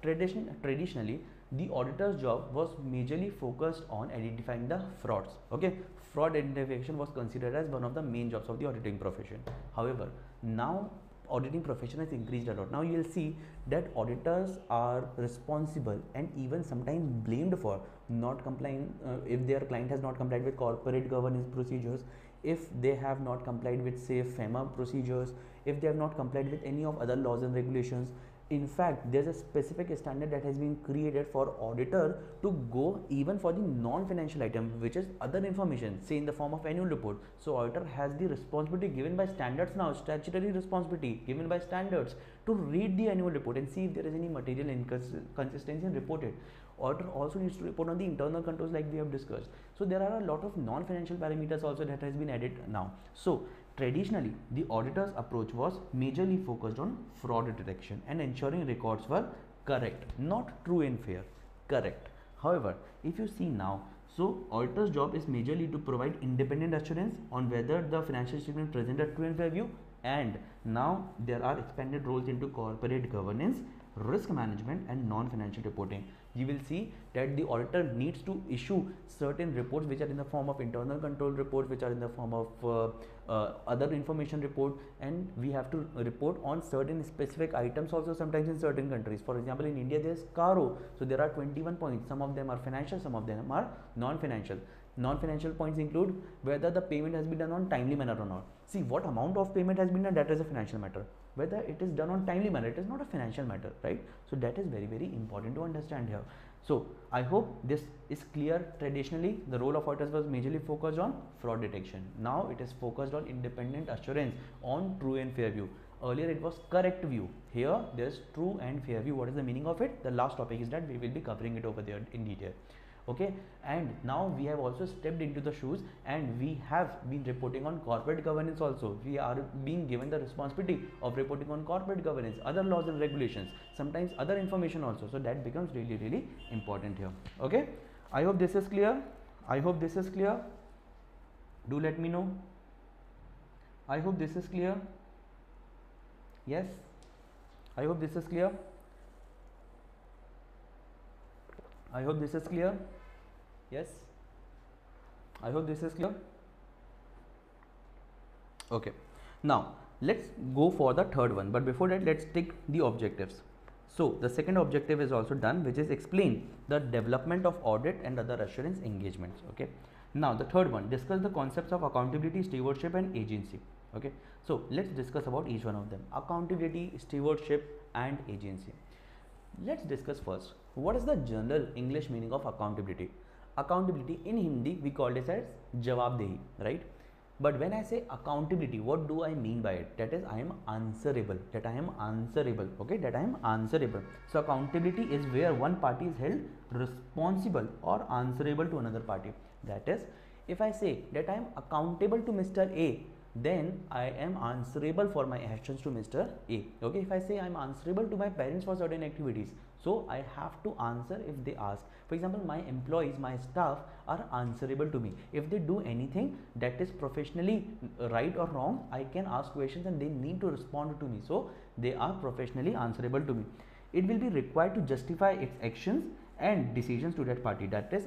traditionally the auditor's job was majorly focused on identifying the frauds. Okay, fraud identification was considered as one of the main jobs of the auditing profession. However, now auditing profession has increased a lot. Now you will see that auditors are responsible and even sometimes blamed for not complying, if their client has not complied with corporate governance procedures, if they have not complied with say FEMA procedures, if they have not complied with any of other laws and regulations. In fact, there's a specific standard that has been created for auditor to go even for the non-financial item, which is other information, say in the form of annual report. So auditor has the responsibility given by standards now, statutory responsibility given by standards, to read the annual report and see if there is any material inconsistency and report it. Auditor also needs to report on the internal controls like we have discussed. So there are a lot of non-financial parameters also that has been added now. So traditionally, the auditor's approach was majorly focused on fraud detection and ensuring records were correct, not true and fair, correct. However, if you see now, so auditor's job is majorly to provide independent assurance on whether the financial statement present a true and fair view, and now there are expanded roles into corporate governance, risk management and non-financial reporting. You will see that the auditor needs to issue certain reports which are in the form of internal control reports, which are in the form of other information report, and we have to report on certain specific items also sometimes in certain countries. For example, in India there is CARO, so there are 21 points. Some of them are financial, some of them are non-financial. Non-financial points include whether the payment has been done on timely manner or not. See, what amount of payment has been done, that is a financial matter. Whether it is done on timely manner, it is not a financial matter, right? So that is very, very important to understand here. So I hope this is clear. Traditionally, the role of auditors was majorly focused on fraud detection. Now it is focused on independent assurance on true and fair view. Earlier it was correct view. Here there is true and fair view. What is the meaning of it? The last topic is that we will be covering it over there in detail. Okay, and now we have also stepped into the shoes and we have been reporting on corporate governance also. We are being given the responsibility of reporting on corporate governance, other laws and regulations, sometimes other information also. So that becomes really, really important here. Okay, I hope this is clear. I hope this is clear. Do let me know. I hope this is clear. Yes, I hope this is clear. I hope this is clear. Yes, I hope this is clear. Okay, now let's go for the third one, but before that let's take the objectives. So the second objective is also done, which is explain the development of audit and other assurance engagements. Okay, now the third one, discuss the concepts of accountability, stewardship and agency. Okay, so let's discuss about each one of them. Accountability, stewardship and agency. Let's discuss first, what is the general English meaning of accountability? Accountability in Hindi we call it as jawabdehi, right? But when I say accountability, what do I mean by it? That is, I am answerable. That I am answerable. Okay, that I am answerable. So accountability is where one party is held responsible or answerable to another party. That is, if I say that I am accountable to Mr. A, then I am answerable for my actions to Mr. A. Okay, if I say I am answerable to my parents for certain activities, so I have to answer if they ask. For example, my employees, my staff are answerable to me. If they do anything that is professionally right or wrong, I can ask questions and they need to respond to me. So they are professionally answerable to me. It will be required to justify its actions and decisions to that party. That is,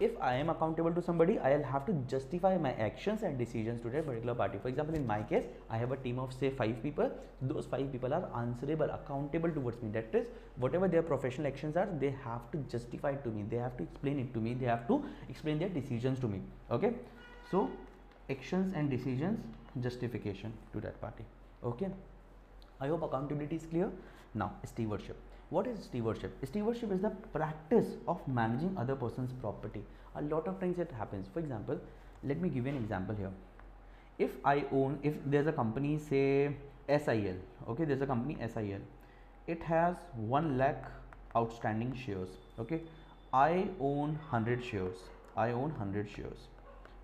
if I am accountable to somebody, I will have to justify my actions and decisions to that particular party. For example, in my case, I have a team of say 5 people. Those 5 people are answerable, accountable towards me. That is, whatever their professional actions are, they have to justify it to me. They have to explain it to me. They have to explain their decisions to me. Okay, so actions and decisions, justification to that party. Okay, I hope accountability is clear. Now, stewardship. What is stewardship? Stewardship is the practice of managing other person's property. A lot of times it happens. For example, let me give you an example here. If there's a company, say SIL, okay, there's a company SIL. It has 1 lakh outstanding shares. Okay, I own 100 shares. I own 100 shares.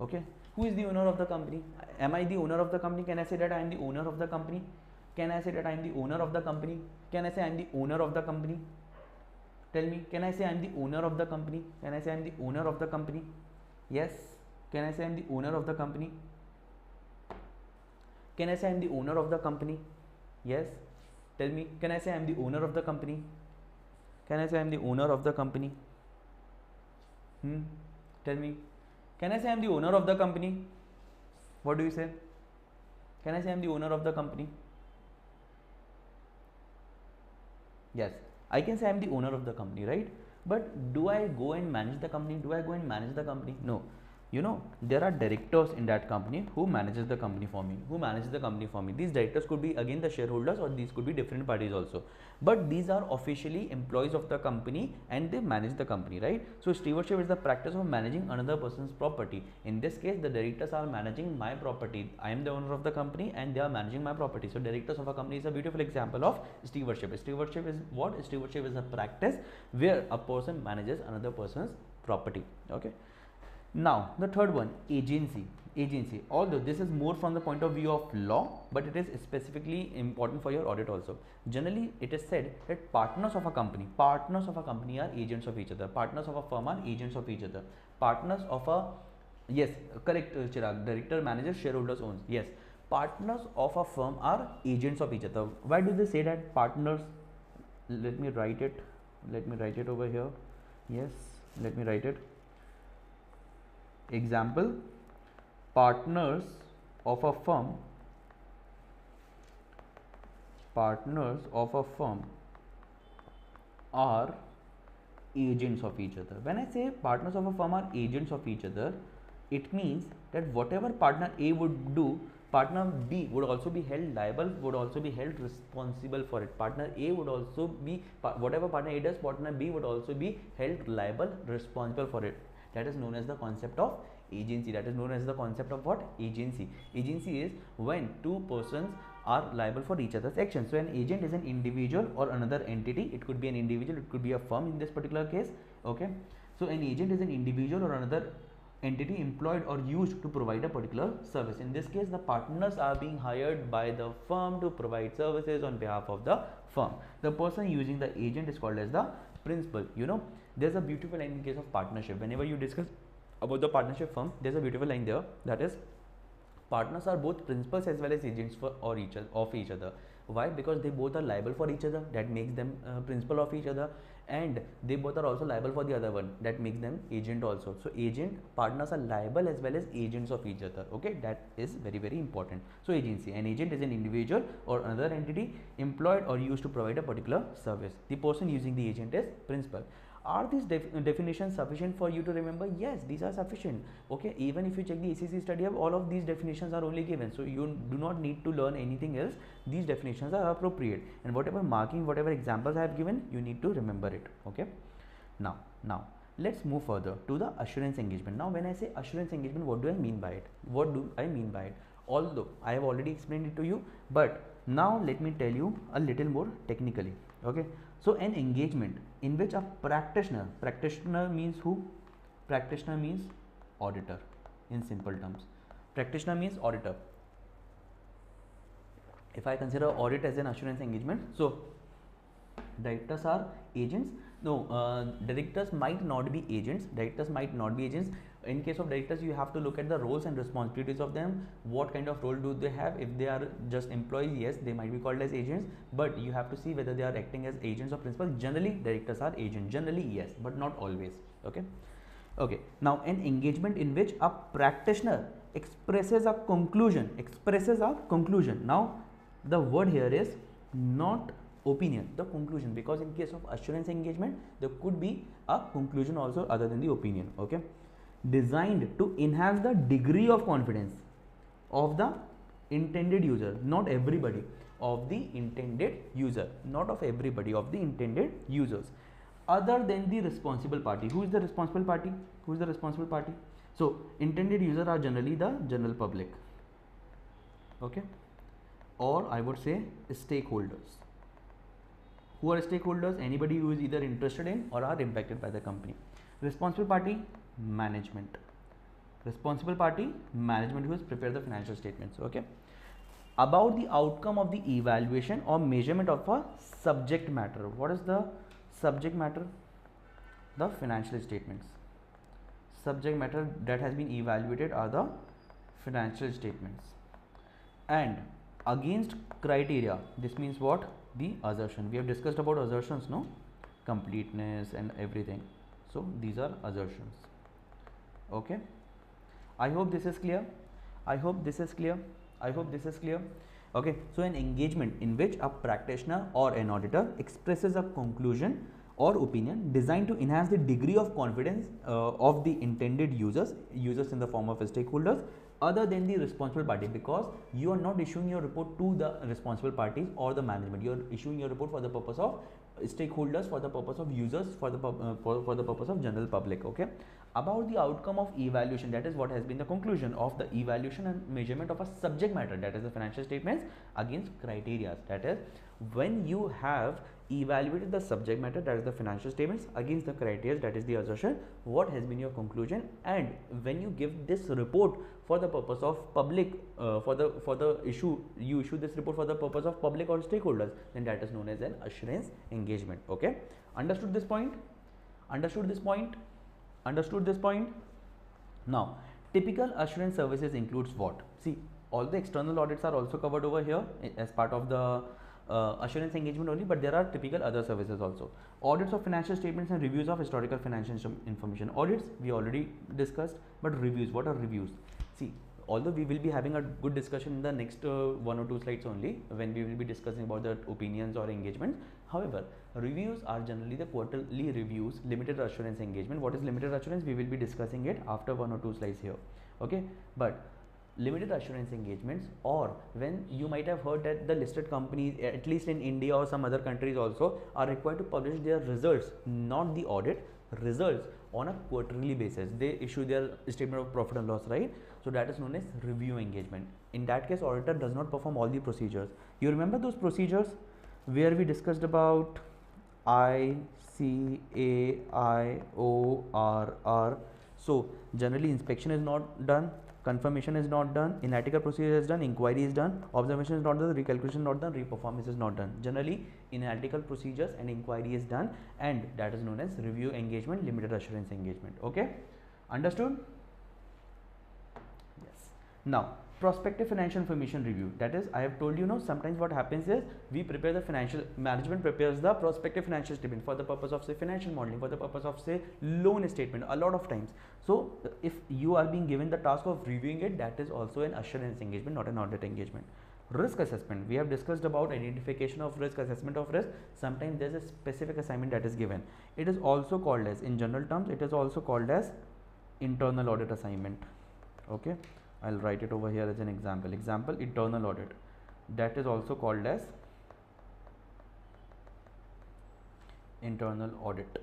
Okay, who is the owner of the company? Am I the owner of the company? Can I say that I am the owner of the company? Can I say that I am the owner of the company? Can I say I am the owner of the company? Tell me, can I say I am the owner of the company? Can I say I am the owner of the company? Yes. Can I say I am the owner of the company? Can I say I am the owner of the company? Yes. Tell me, can I say I am the owner of the company? Can I say I am the owner of the company? Tell me, can I say I am the owner of the company? What do you say? Can I say I am the owner of the company? Yes, I can say I am the owner of the company, right? But do I go and manage the company? Do I go and manage the company? No. You know, there are directors in that company who manages the company for me. These directors could be again the shareholders, or these could be different parties also. But these are officially employees of the company and they manage the company, right? So stewardship is the practice of managing another person's property. In this case, the directors are managing my property. I am the owner of the company and they are managing my property. So directors of a company is a beautiful example of stewardship. Stewardship is what? Stewardship is a practice where a person manages another person's property. Okay. Now the third one, agency. Although this is more from the point of view of law, but it is specifically important for your audit also. Generally it is said that partners of a company are agents of each other. Partners of a firm are agents of each other. Partners of a, yes, correct, Chirag, director, manager, shareholders, owns. Yes, partners of a firm are agents of each other. Why do they say that? Partners, let me write it over here. Yes, let me write it. Example, partners of a firm are agents of each other. When I say partners of a firm are agents of each other, it means that whatever partner A would do, partner B would also be held liable, would also be held responsible for it. Partner A would also be, whatever partner A does, partner B would also be held liable, responsible for it. That is known as the concept of agency. That is known as the concept of what? Agency. Agency is when two persons are liable for each other's actions. So an agent is an individual or another entity. It could be an individual, it could be a firm in this particular case. Okay. So an agent is an individual or another entity employed or used to provide a particular service. In this case, the partners are being hired by the firm to provide services on behalf of the firm. The person using the agent is called as the principal. You know, there's a beautiful line in case of partnership. Whenever you discuss about the partnership firm, there's a beautiful line there, that is, partners are both principals as well as agents of each other. Why? Because they both are liable for each other, that makes them principal of each other, and they both are also liable for the other one, that makes them agent also. So agent partners are liable as well as agents of each other. Okay, that is very, very important. So agency, an agent is an individual or another entity employed or used to provide a particular service. The person using the agent is principal. Are these definitions sufficient for you to remember? Yes, these are sufficient. Okay, even if you check the ACCA study hub, all of these definitions are only given, so you do not need to learn anything else. These definitions are appropriate, and whatever marking, whatever examples I have given, you need to remember it. Okay, now let's move further to the assurance engagement. Now when I say assurance engagement, what do I mean by it? What do I mean by it? Although I have already explained it to you, but now let me tell you a little more technically. Okay, so an engagement in which a practitioner means who? Practitioner means auditor, in simple terms. Practitioner means auditor. If I consider audit as an assurance engagement, so directors are agents. No, directors might not be agents. In case of directors, you have to look at the roles and responsibilities of them. What kind of role do they have? If they are just employees, yes, they might be called as agents, but you have to see whether they are acting as agents or principals. Generally, directors are agents. Generally, yes, but not always. Okay. Now, an engagement in which a practitioner expresses a conclusion. Now, the word here is not opinion, the conclusion, because in case of assurance engagement, there could be a conclusion also other than the opinion. Okay, designed to enhance the degree of confidence of the intended user, not everybody, of the intended user, not of everybody, of the intended users, other than the responsible party. Who is the responsible party? So intended users are generally the general public. Okay, or I would say stakeholders. Who are stakeholders? Anybody who is either interested in or are impacted by the company. Responsible party, management. Who has prepared the financial statements. Okay, about the outcome of the evaluation or measurement of a subject matter. What is the subject matter? The financial statements. Subject matter that has been evaluated are the financial statements. And against criteria, this means what? The assertion. We have discussed about assertions, no? Completeness and everything. So these are assertions. Okay, I hope this is clear. Okay, so an engagement in which a practitioner or an auditor expresses a conclusion or opinion designed to enhance the degree of confidence of the intended users in the form of stakeholders, other than the responsible party, because you are not issuing your report to the responsible parties or the management. You are issuing your report for the purpose of stakeholders, for the purpose of users, for the purpose of general public. Okay, about the outcome of evaluation, that is what has been the conclusion of the evaluation and measurement of a subject matter, that is the financial statements, against criteria. That is, when you have evaluated the subject matter, that is the financial statements, against the criteria, that is the assertion, what has been your conclusion, and when you give this report for the purpose of public, for the issue, you issue this report for the purpose of public or stakeholders, then that is known as an assurance engagement. Okay, understood this point? Now, typical assurance services includes what? See, all the external audits are also covered over here as part of the assurance engagement only, but there are typical other services also. Audits of financial statements and reviews of historical financial information. Audits we already discussed, but reviews, what are reviews? See, although we will be having a good discussion in the next 1 or 2 slides only, when we will be discussing about the opinions or engagements. However, reviews are generally the quarterly reviews. Limited assurance engagement. What is limited assurance? We will be discussing it after 1 or 2 slides here. Okay, but limited assurance engagements, or when you might have heard that the listed companies, at least in India or some other countries also, are required to publish their results, not the audit results, on a quarterly basis. They issue their statement of profit and loss, right? So that is known as review engagement. In that case, auditor does not perform all the procedures. You remember those procedures where we discussed about ICA, IORR. So generally inspection is not done, confirmation is not done, inarticle procedure is done, inquiry is done, observation is not done, recalculation is not done, reperformance is not done. Generally inarticle procedures and inquiry is done, and that is known as review engagement, limited assurance engagement. Okay, understood? Yes. Now Prospective financial information review, that is, I have told you, sometimes what happens is we prepare the financial management prepares the prospective financial statement for the purpose of say financial modeling, for the purpose of say loan statement a lot of times. So if you are being given the task of reviewing it, that is also an assurance engagement, not an audit engagement. Risk assessment, we have discussed about identification of risk, assessment of risk. Sometimes there is a specific assignment that is given. It is also called as, in general terms, it is also called as internal audit assignment. Okay, I'll write it over here as an example. Example, internal audit. That is also called as internal audit.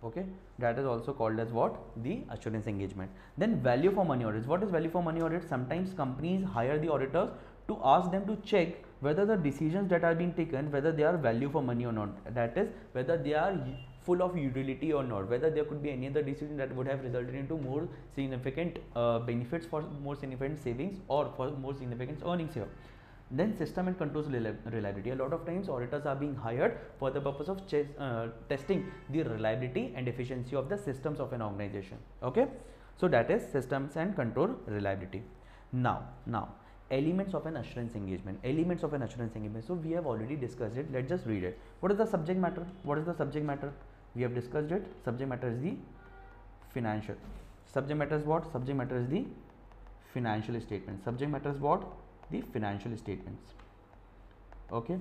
Okay, that is also called as what? The assurance engagement. Then value for money audits. What is value for money audit? Sometimes companies hire the auditors to ask them to check whether the decisions that are being taken, whether they are value for money or not. That is, whether they are full of utility or not, whether there could be any other decision that would have resulted into more significant benefits, for more significant savings, or for more significant earnings here. Then system and controls reliability. A lot of times auditors are being hired for the purpose of testing the reliability and efficiency of the systems of an organization. Okay, so that is systems and control reliability. Now elements of an assurance engagement. Elements of an assurance engagement. So we have already discussed it. Let's just read it. What is the subject matter? What is the subject matter? We have discussed it. Subject matter is the financial. Subject matter is what? Subject matter is the financial statement. Subject matter is what? The financial statements. Okay,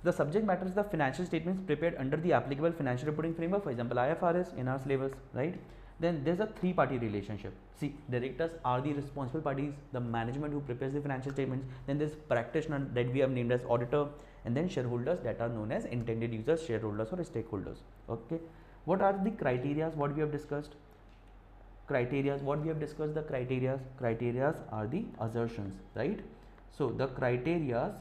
the subject matter is the financial statements prepared under the applicable financial reporting framework, for example IFRS in our syllabus, right? Then there's a three-party relationship. See, directors are the responsible parties, the management who prepares the financial statements, then there's practitioner that we have named as auditor, and then shareholders that are known as intended users, shareholders or stakeholders. Okay, what are the criteria? What we have discussed? Criterias, what we have discussed, the criterias are the assertions, right? So the criterias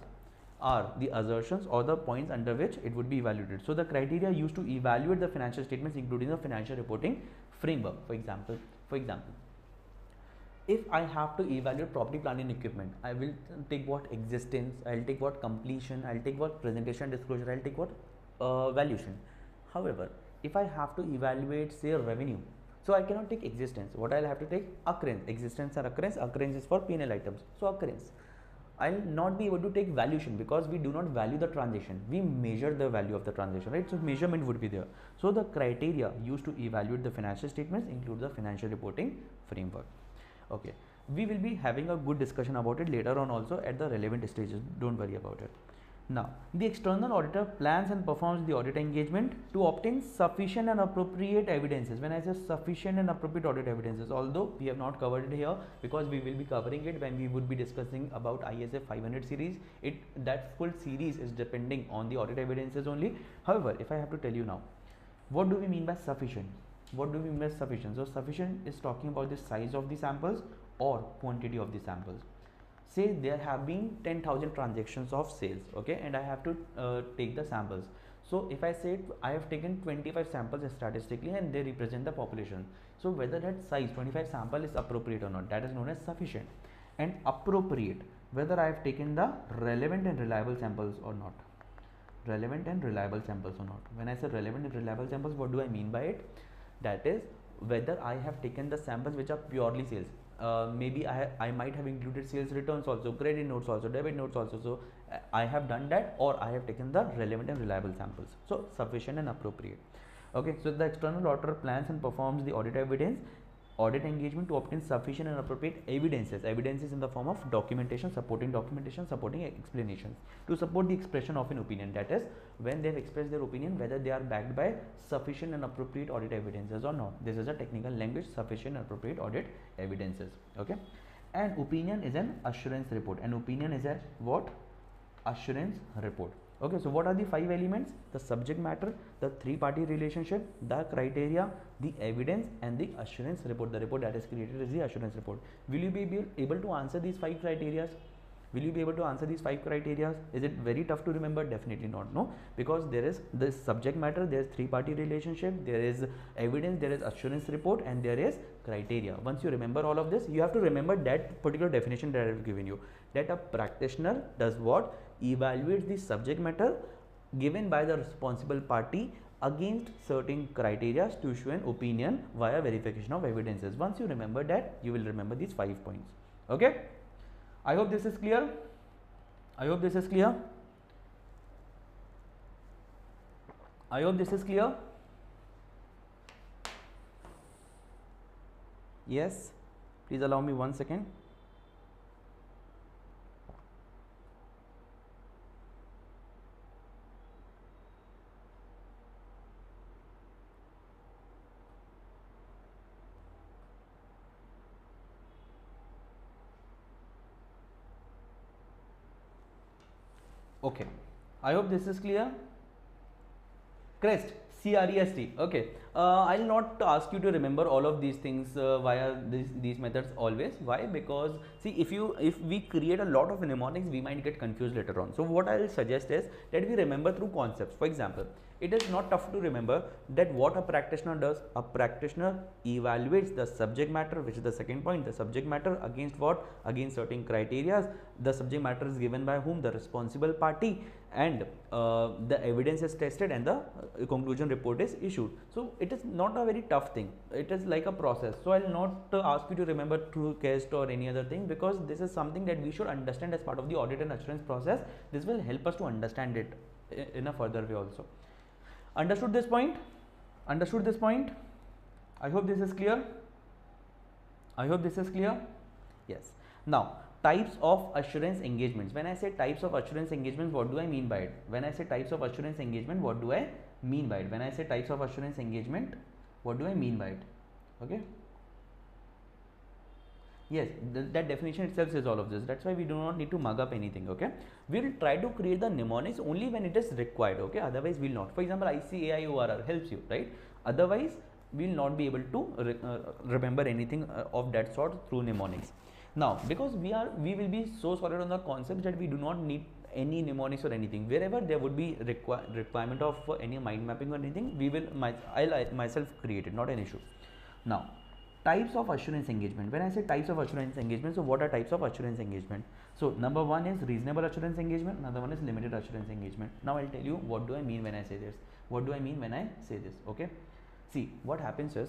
are the assertions or the points under which it would be evaluated. So the criteria used to evaluate the financial statements, including the financial reporting framework. For example, if I have to evaluate property, plant and equipment, I will take what? Existence, I'll take what? Completion, I'll take what? Presentation, disclosure, I'll take what? Valuation. However, if I have to evaluate say revenue, so I cannot take existence. What I'll have to take? Occurrence. Existence or occurrence. Occurrence is for P&L items. So occurrence. I'll not be able to take valuation because we do not value the transaction. We measure the value of the transaction, right? So measurement would be there. So the criteria used to evaluate the financial statements include the financial reporting framework. Okay. We will be having a good discussion about it later on also at the relevant stages. Don't worry about it. Now, the external auditor plans and performs the audit engagement to obtain sufficient and appropriate evidences. When I say sufficient and appropriate audit evidences, although we have not covered it here because we will be covering it when we would be discussing about ISA 500 series. That full series is depending on the audit evidences only. However, if I have to tell you now, what do we mean by sufficient? What do we mean by sufficient? So sufficient is talking about the size of the samples or quantity of the samples. Say there have been 10,000 transactions of sales, okay, and I have to take the samples. So if I say I have taken 25 samples statistically and they represent the population, so whether that size 25 sample is appropriate or not, that is known as sufficient. And appropriate, whether I have taken the relevant and reliable samples or not. Relevant and reliable samples or not. When I say relevant and reliable samples, what do I mean by it? That is whether I have taken the samples which are purely sales. Maybe I might have included sales returns also, credit notes also, debit notes also. So I have done that, or I have taken the relevant and reliable samples. So sufficient and appropriate. Okay, so the external auditor plans and performs the audit audit engagement to obtain sufficient and appropriate evidences in the form of documentation, supporting explanations to support the expression of an opinion. That is, when they have expressed their opinion, whether they are backed by sufficient and appropriate audit evidences or not. This is a technical language, sufficient and appropriate audit evidences. Okay, an opinion is an assurance report. An opinion is a what? Assurance report. Okay, so what are the 5 elements? The subject matter, the three-party relationship, the criteria, the evidence, and the assurance report. The report that is created is the assurance report. Will you be able to answer these 5 criteria? Will you be able to answer these 5 criteria? Is it very tough to remember? Definitely not. No, because there is this subject matter, there is three-party relationship, there is evidence, there is assurance report, and there is criteria. Once you remember all of this, you have to remember that particular definition that I have given you. That a practitioner does what? Evaluates the subject matter given by the responsible party against certain criteria to issue an opinion via verification of evidences. Once you remember that, you will remember these 5 points. Okay, I hope this is clear. I hope this is clear. I hope this is clear. Yes, please allow me 1 second. Okay, I hope this is clear. Crest, CREST. Okay, I'll not ask you to remember all of these things via these methods always. Why? Because see, if we create a lot of mnemonics, we might get confused later on. So what I'll suggest is that we remember through concepts. For example, it is not tough to remember that what a practitioner does. A practitioner evaluates the subject matter, which is the second point. The subject matter against what? Against certain criteria. The subject matter is given by whom? The responsible party, and the evidence is tested, and the conclusion report is issued. So it is not a very tough thing. It is like a process. So I'll not ask you to remember through CAST or any other thing, because this is something that we should understand as part of the audit and assurance process. This will help us to understand it in a further way also. Understood this point? Understood this point? I hope this is clear. I hope this is clear. Yes. Now, types of assurance engagements. When I say types of assurance engagements, what do I mean by it? When I say types of assurance engagement, what do I mean by it? When I say types of assurance engagement, what do I mean by it? Okay. Yes, that definition itself says all of this. That's why we do not need to mug up anything. Okay, we will try to create the mnemonics only when it is required. Okay, otherwise we will not. For example, ACCA ORR helps you, right? Otherwise, we will not be able to remember anything of that sort through mnemonics. Now, because we will be so solid on the concepts that we do not need any mnemonics or anything. Wherever there would be requirement of any mind mapping or anything, I'll myself create it, not an issue. Now, types of assurance engagement. When I say types of assurance engagement, so what are types of assurance engagement? So number one is reasonable assurance engagement, another one is limited assurance engagement. Now I'll tell you what do I mean when I say this. What do I mean when I say this? Okay, see, what happens is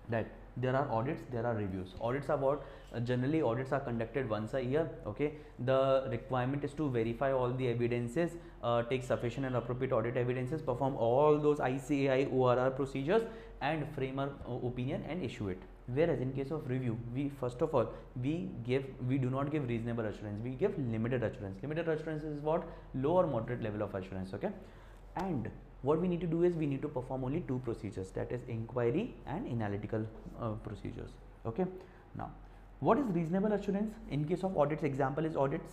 that there are audits, there are reviews. Audits are what? Generally audits are conducted once a year. Okay, the requirement is to verify all the evidences, take sufficient and appropriate audit evidences, perform all those ICAI ORR procedures, and frame an opinion and issue it. Whereas in case of review, we first of all we do not give reasonable assurance, we give limited assurance. Limited assurance is what? Low or moderate level of assurance. Okay, and what we need to do is we need to perform only two procedures, that is inquiry and analytical procedures. Okay, now what is reasonable assurance? In case of audits, example is audits,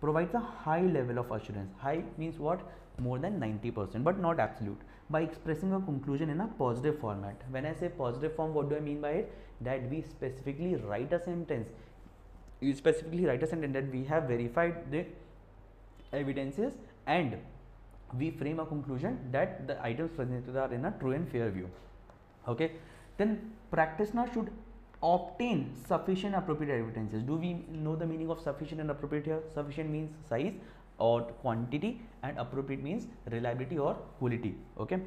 provides a high level of assurance. High means what? More than 90%, but not absolute, by expressing a conclusion in a positive format. When I say positive form, what do I mean by it? That we specifically write a sentence. You specifically write a sentence that we have verified the evidences, and we frame a conclusion that the items presented are in a true and fair view. Okay, then practitioner should obtain sufficient appropriate evidences. Do we know the meaning of sufficient and appropriate here? Sufficient means size or quantity, and appropriate means reliability or quality. Okay,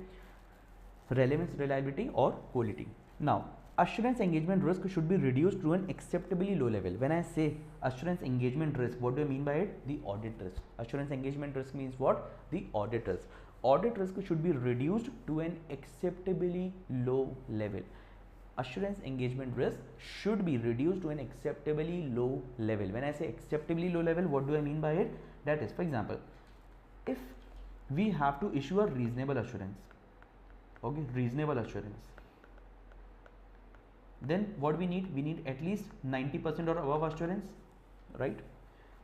relevance, reliability or quality. Now, assurance engagement risk should be reduced to an acceptably low level. When I say assurance engagement risk, what do I mean by it? The audit risk. Assurance engagement risk means what? The audit risk. Audit risk should be reduced to an acceptably low level. Assurance engagement risk should be reduced to an acceptably low level. When I say acceptably low level, what do I mean by it? That is, for example, if we have to issue a reasonable assurance, okay, reasonable assurance, then what we need? We need at least 90% or above assurance, right?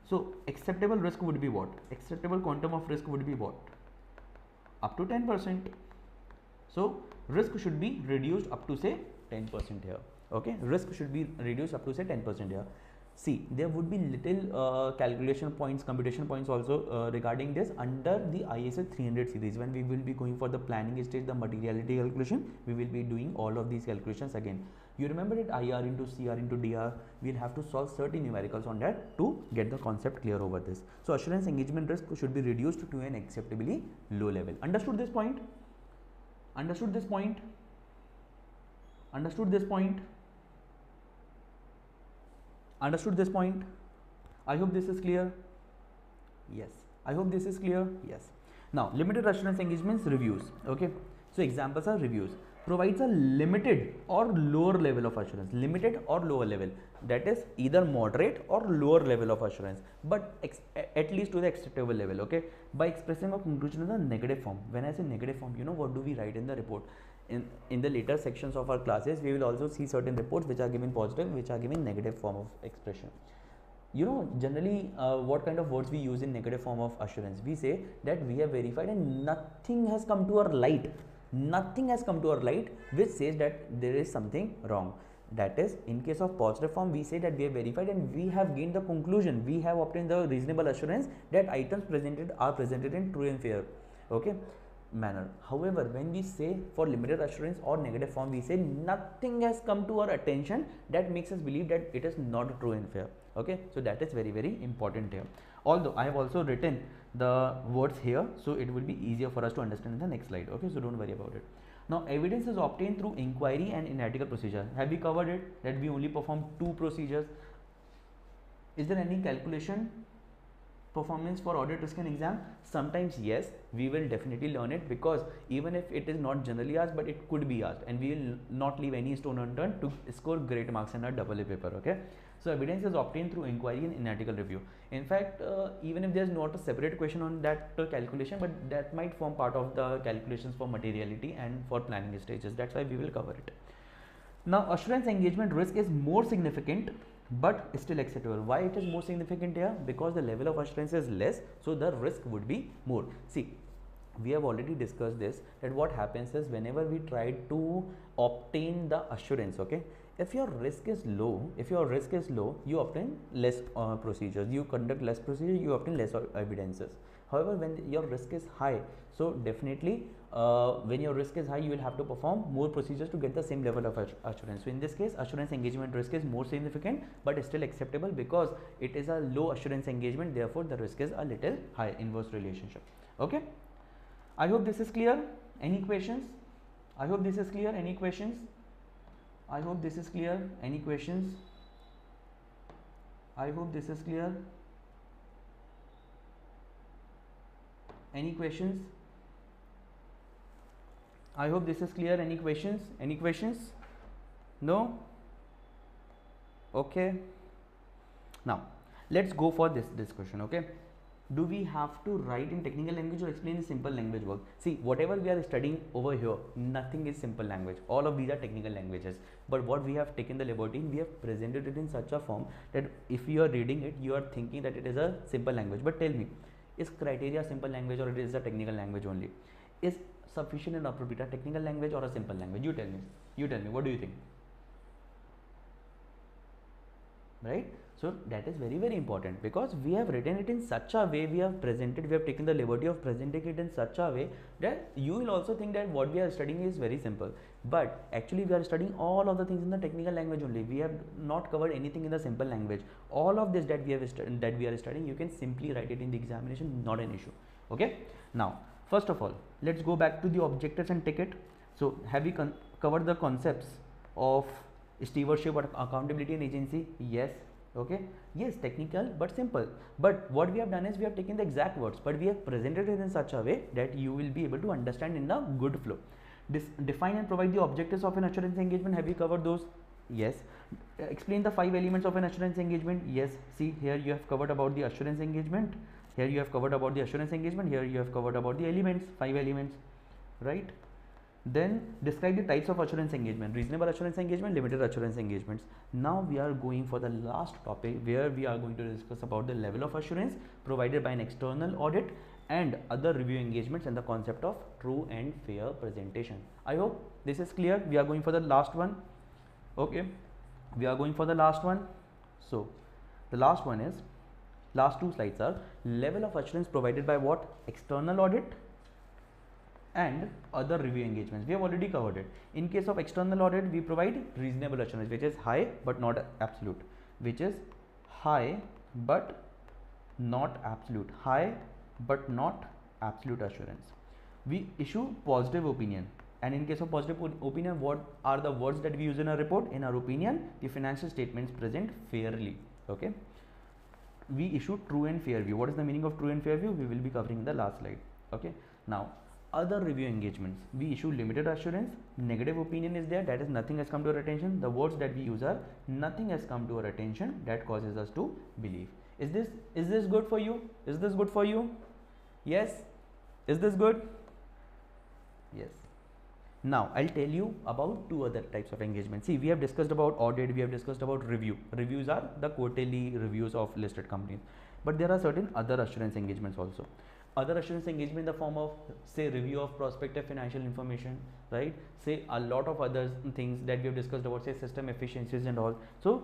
So acceptable risk would be what? Acceptable quantum of risk would be what? Up to 10%. So risk should be reduced up to say 10% here. Okay, risk should be reduced up to say 10% here. See, there would be little calculation points, computation points also regarding this under the ISA 300 series. When we will be going for the planning stage, the materiality calculation, we will be doing all of these calculations again. You remember it, IR into CR into DR, we will have to solve certain numericals on that to get the concept clear over this. So assurance engagement risk should be reduced to an acceptably low level. Understood this point? Understood this point? Understood this point? Understood this point? I hope this is clear. Yes, I hope this is clear. Yes. Now, limited assurance engagements reviews. Okay, so examples are reviews. Provides a limited or lower level of assurance. Limited or lower level, that is either moderate or lower level of assurance, but at least to the acceptable level. Okay, by expressing a conclusion in the negative form. When I say negative form, you know what do we write in the report? In the later sections of our classes, we will also see certain reports which are given positive, which are given negative form of expression. You know, generally what kind of words we use in negative form of assurance? We say that we have verified and nothing has come to our light. Nothing has come to our light which says that there is something wrong. That is, in case of positive form, we say that we have verified and we have gained the conclusion, we have obtained the reasonable assurance that items presented are presented in true and fair, okay, manner. However, when we say for limited assurance or negative form, we say nothing has come to our attention that makes us believe that it is not true and fair. Okay, so that is very, very important here. Although I have also written the words here, so it will be easier for us to understand in the next slide. Okay, so don't worry about it. Now, evidence is obtained through inquiry and analytical procedure. Have we covered it that we only perform two procedures? Is there any calculation performance for audit risk and exam? Sometimes yes, we will definitely learn it, because even if it is not generally asked, but it could be asked, and we will not leave any stone unturned to score great marks in our double A paper. Okay, so evidence is obtained through inquiry and analytical review. In fact, even if there is not a separate question on that calculation, but that might form part of the calculations for materiality and for planning stages. That's why we will cover it. Now, assurance engagement risk is more significant but still acceptable. Why it is more significant here? Because the level of assurance is less, so the risk would be more. See, we have already discussed this, that what happens is whenever we try to obtain the assurance, okay, if your risk is low, you obtain less procedures, you conduct less procedures, you obtain less evidences. However, when your risk is high, so definitely when your risk is high, you will have to perform more procedures to get the same level of assurance. So in this case, assurance engagement risk is more significant but still acceptable, because it is a low assurance engagement, therefore the risk is a little high, inverse relationship. Okay, I hope this is clear. Any questions? I hope this is clear. Any questions? I hope this is clear. Any questions? I hope this is clear. Any questions? I hope this is clear. Any questions? Any questions? No? Okay. Now, let's go for this discussion. Okay. Do we have to write in technical language or explain in simple language work? See, whatever we are studying over here, nothing is simple language. All of these are technical languages. But what we have taken the liberty, we have presented it in such a form that if you are reading it, you are thinking that it is a simple language. But tell me, is criteria a simple language or it is a technical language only? Is sufficient and appropriate a technical language or a simple language? You tell me. You tell me. What do you think? Right? So that is very, very important, because we have written it in such a way, we have taken the liberty of presenting it in such a way that you will also think that what we are studying is very simple. But actually we are studying all of the things in the technical language only. We have not covered anything in the simple language. All of this that we are studying, you can simply write it in the examination, not an issue. Okay. Now, first of all, let's go back to the objectives and ticket. So have we covered the concepts of stewardship or accountability and agency? Yes. Okay, yes, technical but simple. But what we have done is we have taken the exact words, but we have presented it in such a way that you will be able to understand in a good flow. Define and provide the objectives of an assurance engagement. Have you covered those? Yes. Explain the 5 elements of an assurance engagement. Yes. See, here you have covered about the assurance engagement. Here you have covered about the assurance engagement. Here you have covered about the elements, 5 elements, right? Then describe the types of assurance engagement: reasonable assurance engagement, limited assurance engagements. Now we are going for the last topic, where we are going to discuss about the level of assurance provided by an external audit and other review engagements and the concept of true and fair presentation. I hope this is clear. We are going for the last one. Okay, we are going for the last one. So the last one is, last 2 slides are level of assurance provided by what? External audit and other review engagements. We have already covered it. In case of external audit, we provide reasonable assurance, which is high but not absolute, which is high but not absolute, high but not absolute assurance. We issue positive opinion And in case of positive opinion, what are the words that we use in a report? In our opinion, the financial statements present fairly. Okay. We issue true and fair view. What is the meaning of true and fair view? We will be covering in the last slide. Okay. Now, other review engagements, we issue limited assurance. Negative opinion is there, that is nothing has come to our attention. The words that we use are nothing has come to our attention that causes us to believe. Is this good for you? Is this good for you? Yes. Is this good? Yes. Now I'll tell you about two other types of engagement. See, we have discussed about audit, we have discussed about review. Reviews are the quarterly reviews of listed companies, but there are certain other assurance engagements also. Other assurance engagement in the form of, say, review of prospective financial information, right? Say a lot of other things that we have discussed about, say, system efficiencies and all. So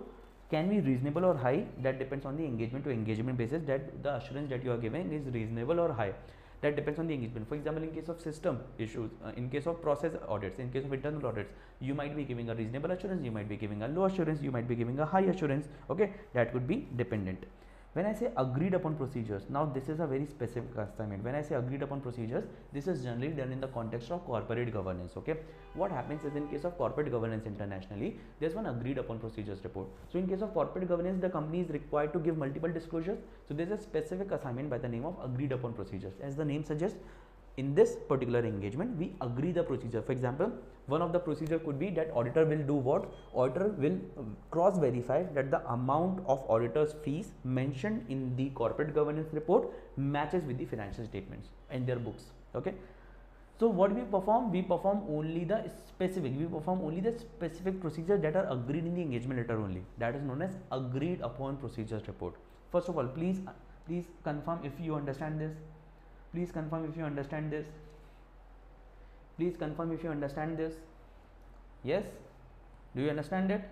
can be reasonable or high, that depends on the engagement to engagement basis, that the assurance that you are giving is reasonable or high. That depends on the engagement. For example, in case of system issues, in case of process audits, in case of internal audits, you might be giving a reasonable assurance, you might be giving a low assurance, you might be giving a high assurance. Okay, that could be dependent. When I say agreed upon procedures, now this is a very specific assignment. When I say agreed upon procedures, this is generally done in the context of corporate governance. Okay, what happens is, in case of corporate governance internationally, there's one agreed upon procedures report. So in case of corporate governance, the company is required to give multiple disclosures. So there's a specific assignment by the name of agreed upon procedures. As the name suggests, in this particular engagement, we agree the procedure. For example, one of the procedure could be that auditor will do what? Auditor will cross verify that the amount of auditor's fees mentioned in the corporate governance report matches with the financial statements and their books. Okay. So what we perform? We perform only the specific procedures that are agreed in the engagement letter only. That is known as agreed upon procedures report. First of all, please confirm if you understand this. Please confirm if you understand this. Please confirm if you understand this. Yes? Do you understand it?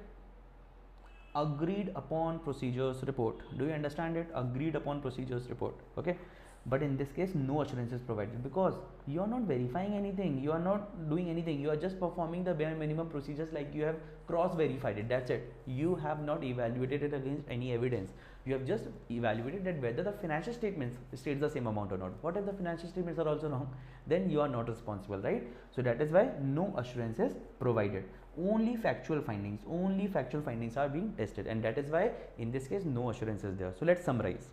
Agreed upon procedures report. Do you understand it? Agreed upon procedures report. Okay. But in this case, no assurance is provided, because you are not verifying anything, you are not doing anything, you are just performing the bare minimum procedures, like you have cross verified it, that's it. You have not evaluated it against any evidence. You have just evaluated that whether the financial statements states the same amount or not. What if the financial statements are also wrong? Then you are not responsible, right? So that is why no assurance is provided. Only factual findings are being tested, and that is why in this case no assurance is there. So let's summarize.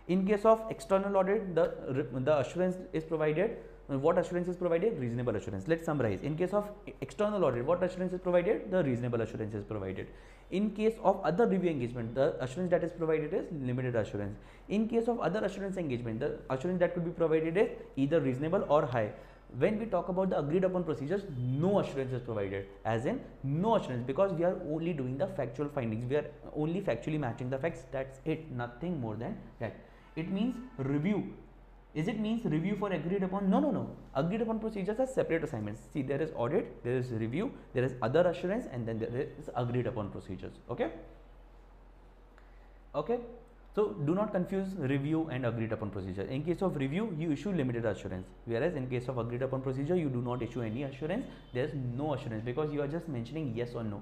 In case of external audit, the assurance is provided. What assurance is provided? Reasonable assurance. Let's summarize. In case of external audit, what assurance is provided? The reasonable assurance is provided. In case of other review engagement, the assurance that is provided is limited assurance. In case of other assurance engagement, the assurance that could be provided is either reasonable or high. When we talk about the agreed upon procedures, no assurance is provided, as in no assurance, because we are only doing the factual findings. We are only factually matching the facts. That's it. Nothing more than that. It means review. Is it means review for agreed upon? No. Agreed upon procedures are separate assignments. See, there is audit, there is review, there is other assurance, and then there is agreed upon procedures. Okay. So do not confuse review and agreed upon procedure. In case of review, you issue limited assurance, whereas in case of agreed upon procedure, you do not issue any assurance. There is no assurance, because you are just mentioning yes or no.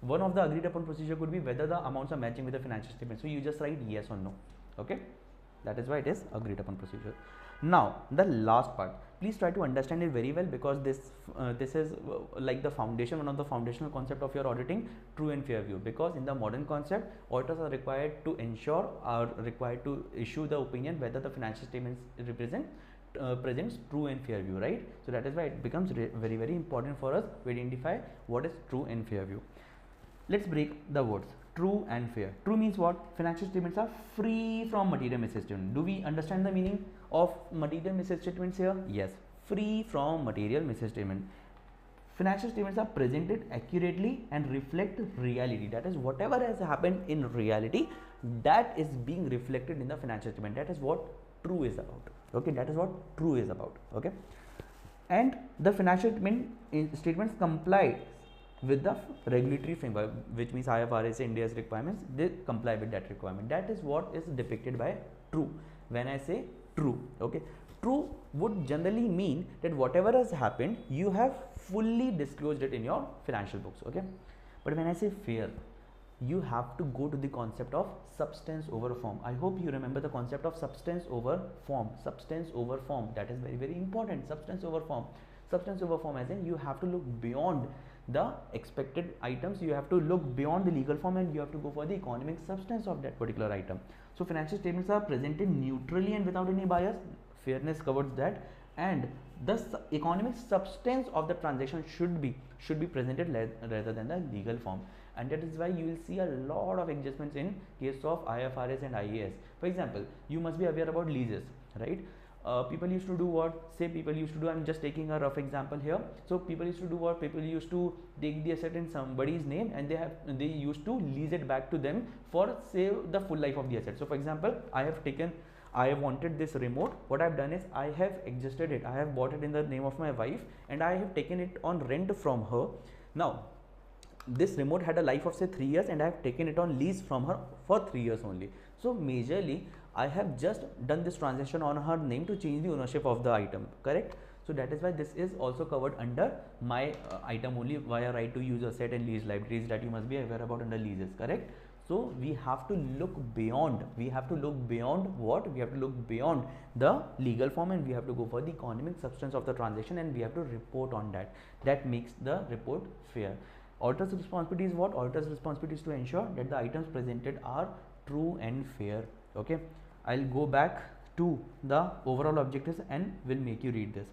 One of the agreed upon procedure could be whether the amounts are matching with the financial statement. So you just write yes or no. Okay. That is why it is agreed upon procedure. Now the last part, please try to understand it very well, because this is like the foundation, one of the foundational concept of your auditing, true and fair view. Because in the modern concept, auditors are required to issue the opinion whether the financial statements presents true and fair view, right? So that is why it becomes very, very important for us to identify what is true and fair view. Let's break the words. True and fair. True means what? Financial statements are free from material misstatement. Do we understand the meaning of material misstatements here? Yes, free from material misstatement. Financial statements are presented accurately and reflect reality. That is, whatever has happened in reality, that is being reflected in the financial statement. That is what true is about. Okay, that is what true is about. Okay, and the financial statements comply with the regulatory framework, which means IFRS, India's requirements, they comply with that requirement. That is what is depicted by true. When I say true, okay, true would generally mean that whatever has happened, you have fully disclosed it in your financial books. Okay, but when I say fair, you have to go to the concept of substance over form. I hope you remember the concept of substance over form. Substance over form, that is very, very important. Substance over form. Substance over form as in you have to look beyond the expected items, you have to look beyond the legal form, and you have to go for the economic substance of that particular item. So financial statements are presented neutrally and without any bias. Fairness covers that, and the economic substance of the transaction should be presented rather than the legal form. And that is why you will see a lot of adjustments in case of IFRS and IAS. For example, you must be aware about leases, right? People used to do what? Say people used to do, I'm just taking a rough example here. So people used to do what? People used to take the asset in somebody's name, and they used to lease it back to them for, say, the full life of the asset. So for example, I wanted this remote. What I've done is I have adjusted it. I have bought it in the name of my wife, and I have taken it on rent from her. Now this remote had a life of say 3 years, and I have taken it on lease from her for 3 years only. So majorly I have just done this transaction on her name to change the ownership of the item, correct? So that is why this is also covered under my item only via right to use asset and lease liabilities that you must be aware about under leases, correct? So we have to look beyond, what? We have to look beyond the legal form, and we have to go for the economic substance of the transaction, and we have to report on that. That makes the report fair. Auditor's responsibility is what? Auditor's responsibility is to ensure that the items presented are true and fair. Okay, I'll go back to the overall objectives and will make you read this.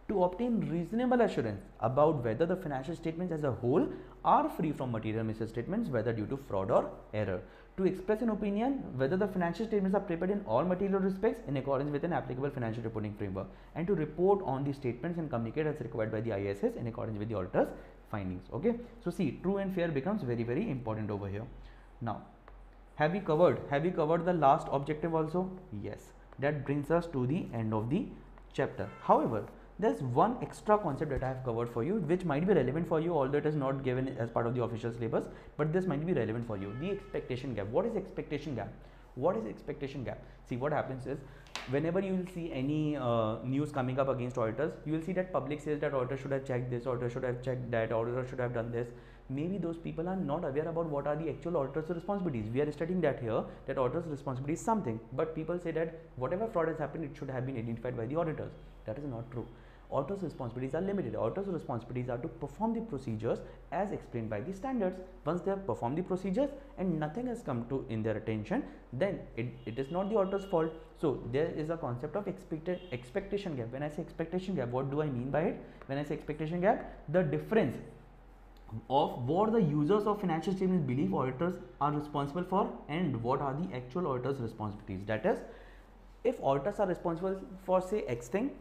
To obtain reasonable assurance about whether the financial statements as a whole are free from material misstatements, whether due to fraud or error. To express an opinion whether the financial statements are prepared in all material respects in accordance with an applicable financial reporting framework, and to report on the statements and communicate as required by the ISS in accordance with the auditor's findings. Okay, so see, true and fair becomes very, very important over here. Now, have we covered the last objective also? Yes. That brings us to the end of the chapter. However, there's one extra concept that I have covered for you, which might be relevant for you, although it is not given as part of the official syllabus, but this might be relevant for you. The expectation gap. What is expectation gap? What is expectation gap? See, what happens is, whenever you will see any news coming up against auditors, you will see that public says that auditor should have checked this, auditor should have checked that, auditor should have done this. Maybe those people are not aware about what are the actual auditor's responsibilities. We are studying that here, that auditor's responsibility is something, but people say that whatever fraud has happened, it should have been identified by the auditors. That is not true. Auditor's responsibilities are limited. Auditor's responsibilities are to perform the procedures as explained by the standards. Once they have performed the procedures and nothing has come to in their attention, then it is not the auditor's fault. So there is a concept of expectation gap. When I say expectation gap, what do I mean by it? When I say expectation gap, the difference of what the users of financial statements believe auditors are responsible for and what are the actual auditors' responsibilities. That is, if auditors are responsible for say X thing,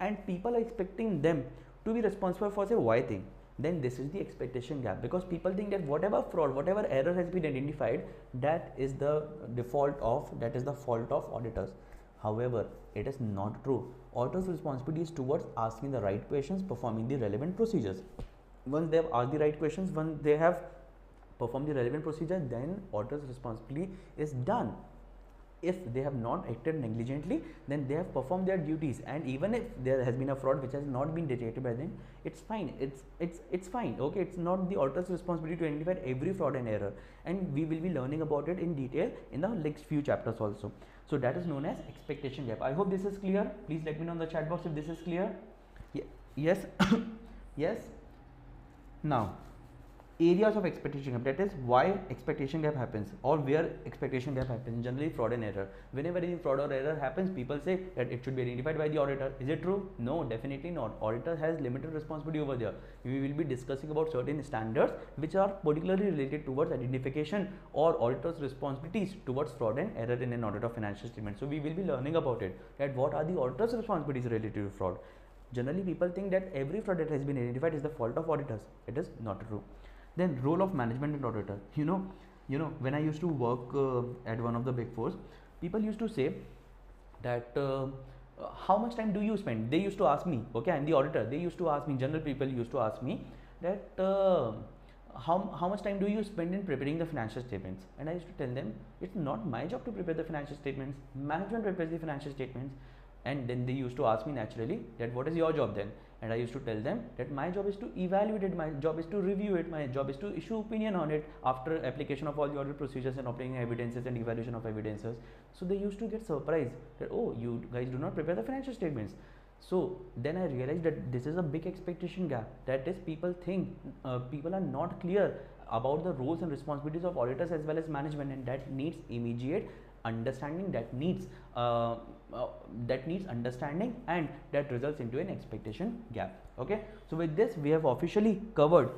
and people are expecting them to be responsible for say Y thing, then this is the expectation gap, because people think that whatever fraud, whatever error has been identified, that is the fault of auditors. However, it is not true. Auditors' responsibility is towards asking the right questions, performing the relevant procedures. Once they have asked the right questions, once they have performed the relevant procedure, then auditor's responsibility is done. If they have not acted negligently, then they have performed their duties, and even if there has been a fraud which has not been detected by them, it's fine. It's fine. Okay, it's not the auditor's responsibility to identify every fraud and error, and we will be learning about it in detail in the next few chapters also. So that is known as expectation gap. I hope this is clear. Please let me know in the chat box if this is clear. Yes. Yes. Now, areas of expectation gap, that is why expectation gap happens or where expectation gap happens. Generally, fraud and error. Whenever any fraud or error happens, people say that it should be identified by the auditor. Is it true? No, definitely not. Auditor has limited responsibility over there. We will be discussing about certain standards which are particularly related towards identification or auditor's responsibilities towards fraud and error in an audit of financial statement. So we will be learning about it, that what are the auditor's responsibilities related to fraud. Generally, people think that every fraud that has been identified is the fault of auditors. It is not true. Then role of management and auditor. You know, when I used to work at one of the big fours, people used to say that how much time do you spend? They used to ask me. Okay, I'm the auditor. They used to ask me. General people used to ask me that how much time do you spend in preparing the financial statements? And I used to tell them it's not my job to prepare the financial statements. Management prepares the financial statements. And then they used to ask me naturally that what is your job then? And I used to tell them that my job is to evaluate it, my job is to review it, my job is to issue opinion on it after application of all the audit procedures and obtaining evidences and evaluation of evidences. So they used to get surprised that, oh, you guys do not prepare the financial statements. So then I realized that this is a big expectation gap. That is, people think people are not clear about the roles and responsibilities of auditors as well as management, and that needs immediate understanding. That needs understanding, and that results into an expectation gap. Okay, so with this we have officially covered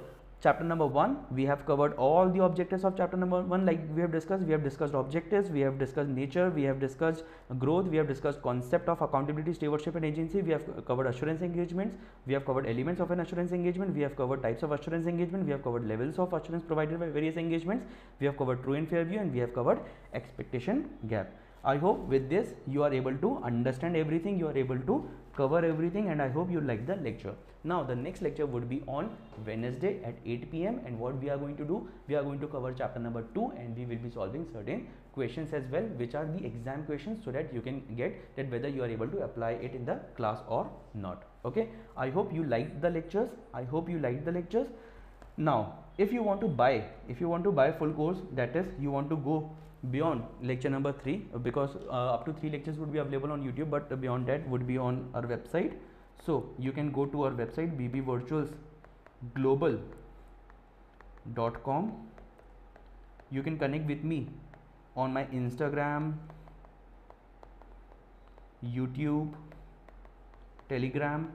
chapter number 1. We have covered all the objectives of chapter number 1. Like we have discussed objectives, we have discussed nature, we have discussed growth, we have discussed concept of accountability, stewardship and agency, we have covered assurance engagements, we have covered elements of an assurance engagement, we have covered types of assurance engagement, we have covered levels of assurance provided by various engagements, we have covered true and fair view, and we have covered expectation gap. I hope with this you are able to understand everything, you are able to cover everything, and I hope you like the lecture. Now the next lecture would be on Wednesday at 8 p.m. and what we are going to do, we are going to cover chapter number 2, and we will be solving certain questions as well, which are the exam questions, so that you can get that whether you are able to apply it in the class or not. Okay, I hope you liked the lectures. Now if you want to buy full course, that is, you want to go beyond lecture number 3, because up to 3 lectures would be available on YouTube, but beyond that would be on our website. So you can go to our website bbvirtualsglobal.com. you can connect with me on my Instagram, YouTube, Telegram.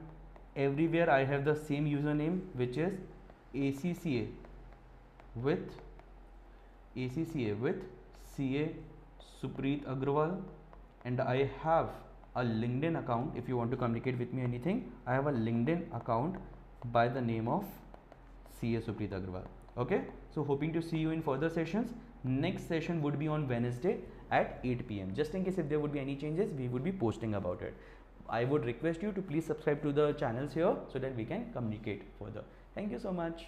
Everywhere I have the same username, which is ACCA with CA Supreet Agrawal, and I have a LinkedIn account. If you want to communicate with me anything, I have a LinkedIn account by the name of CA Supreet Agrawal. Okay, so hoping to see you in further sessions. Next session would be on Wednesday at 8 p.m. Just in case if there would be any changes, we would be posting about it. I would request you to please subscribe to the channels here so that we can communicate further. Thank you so much.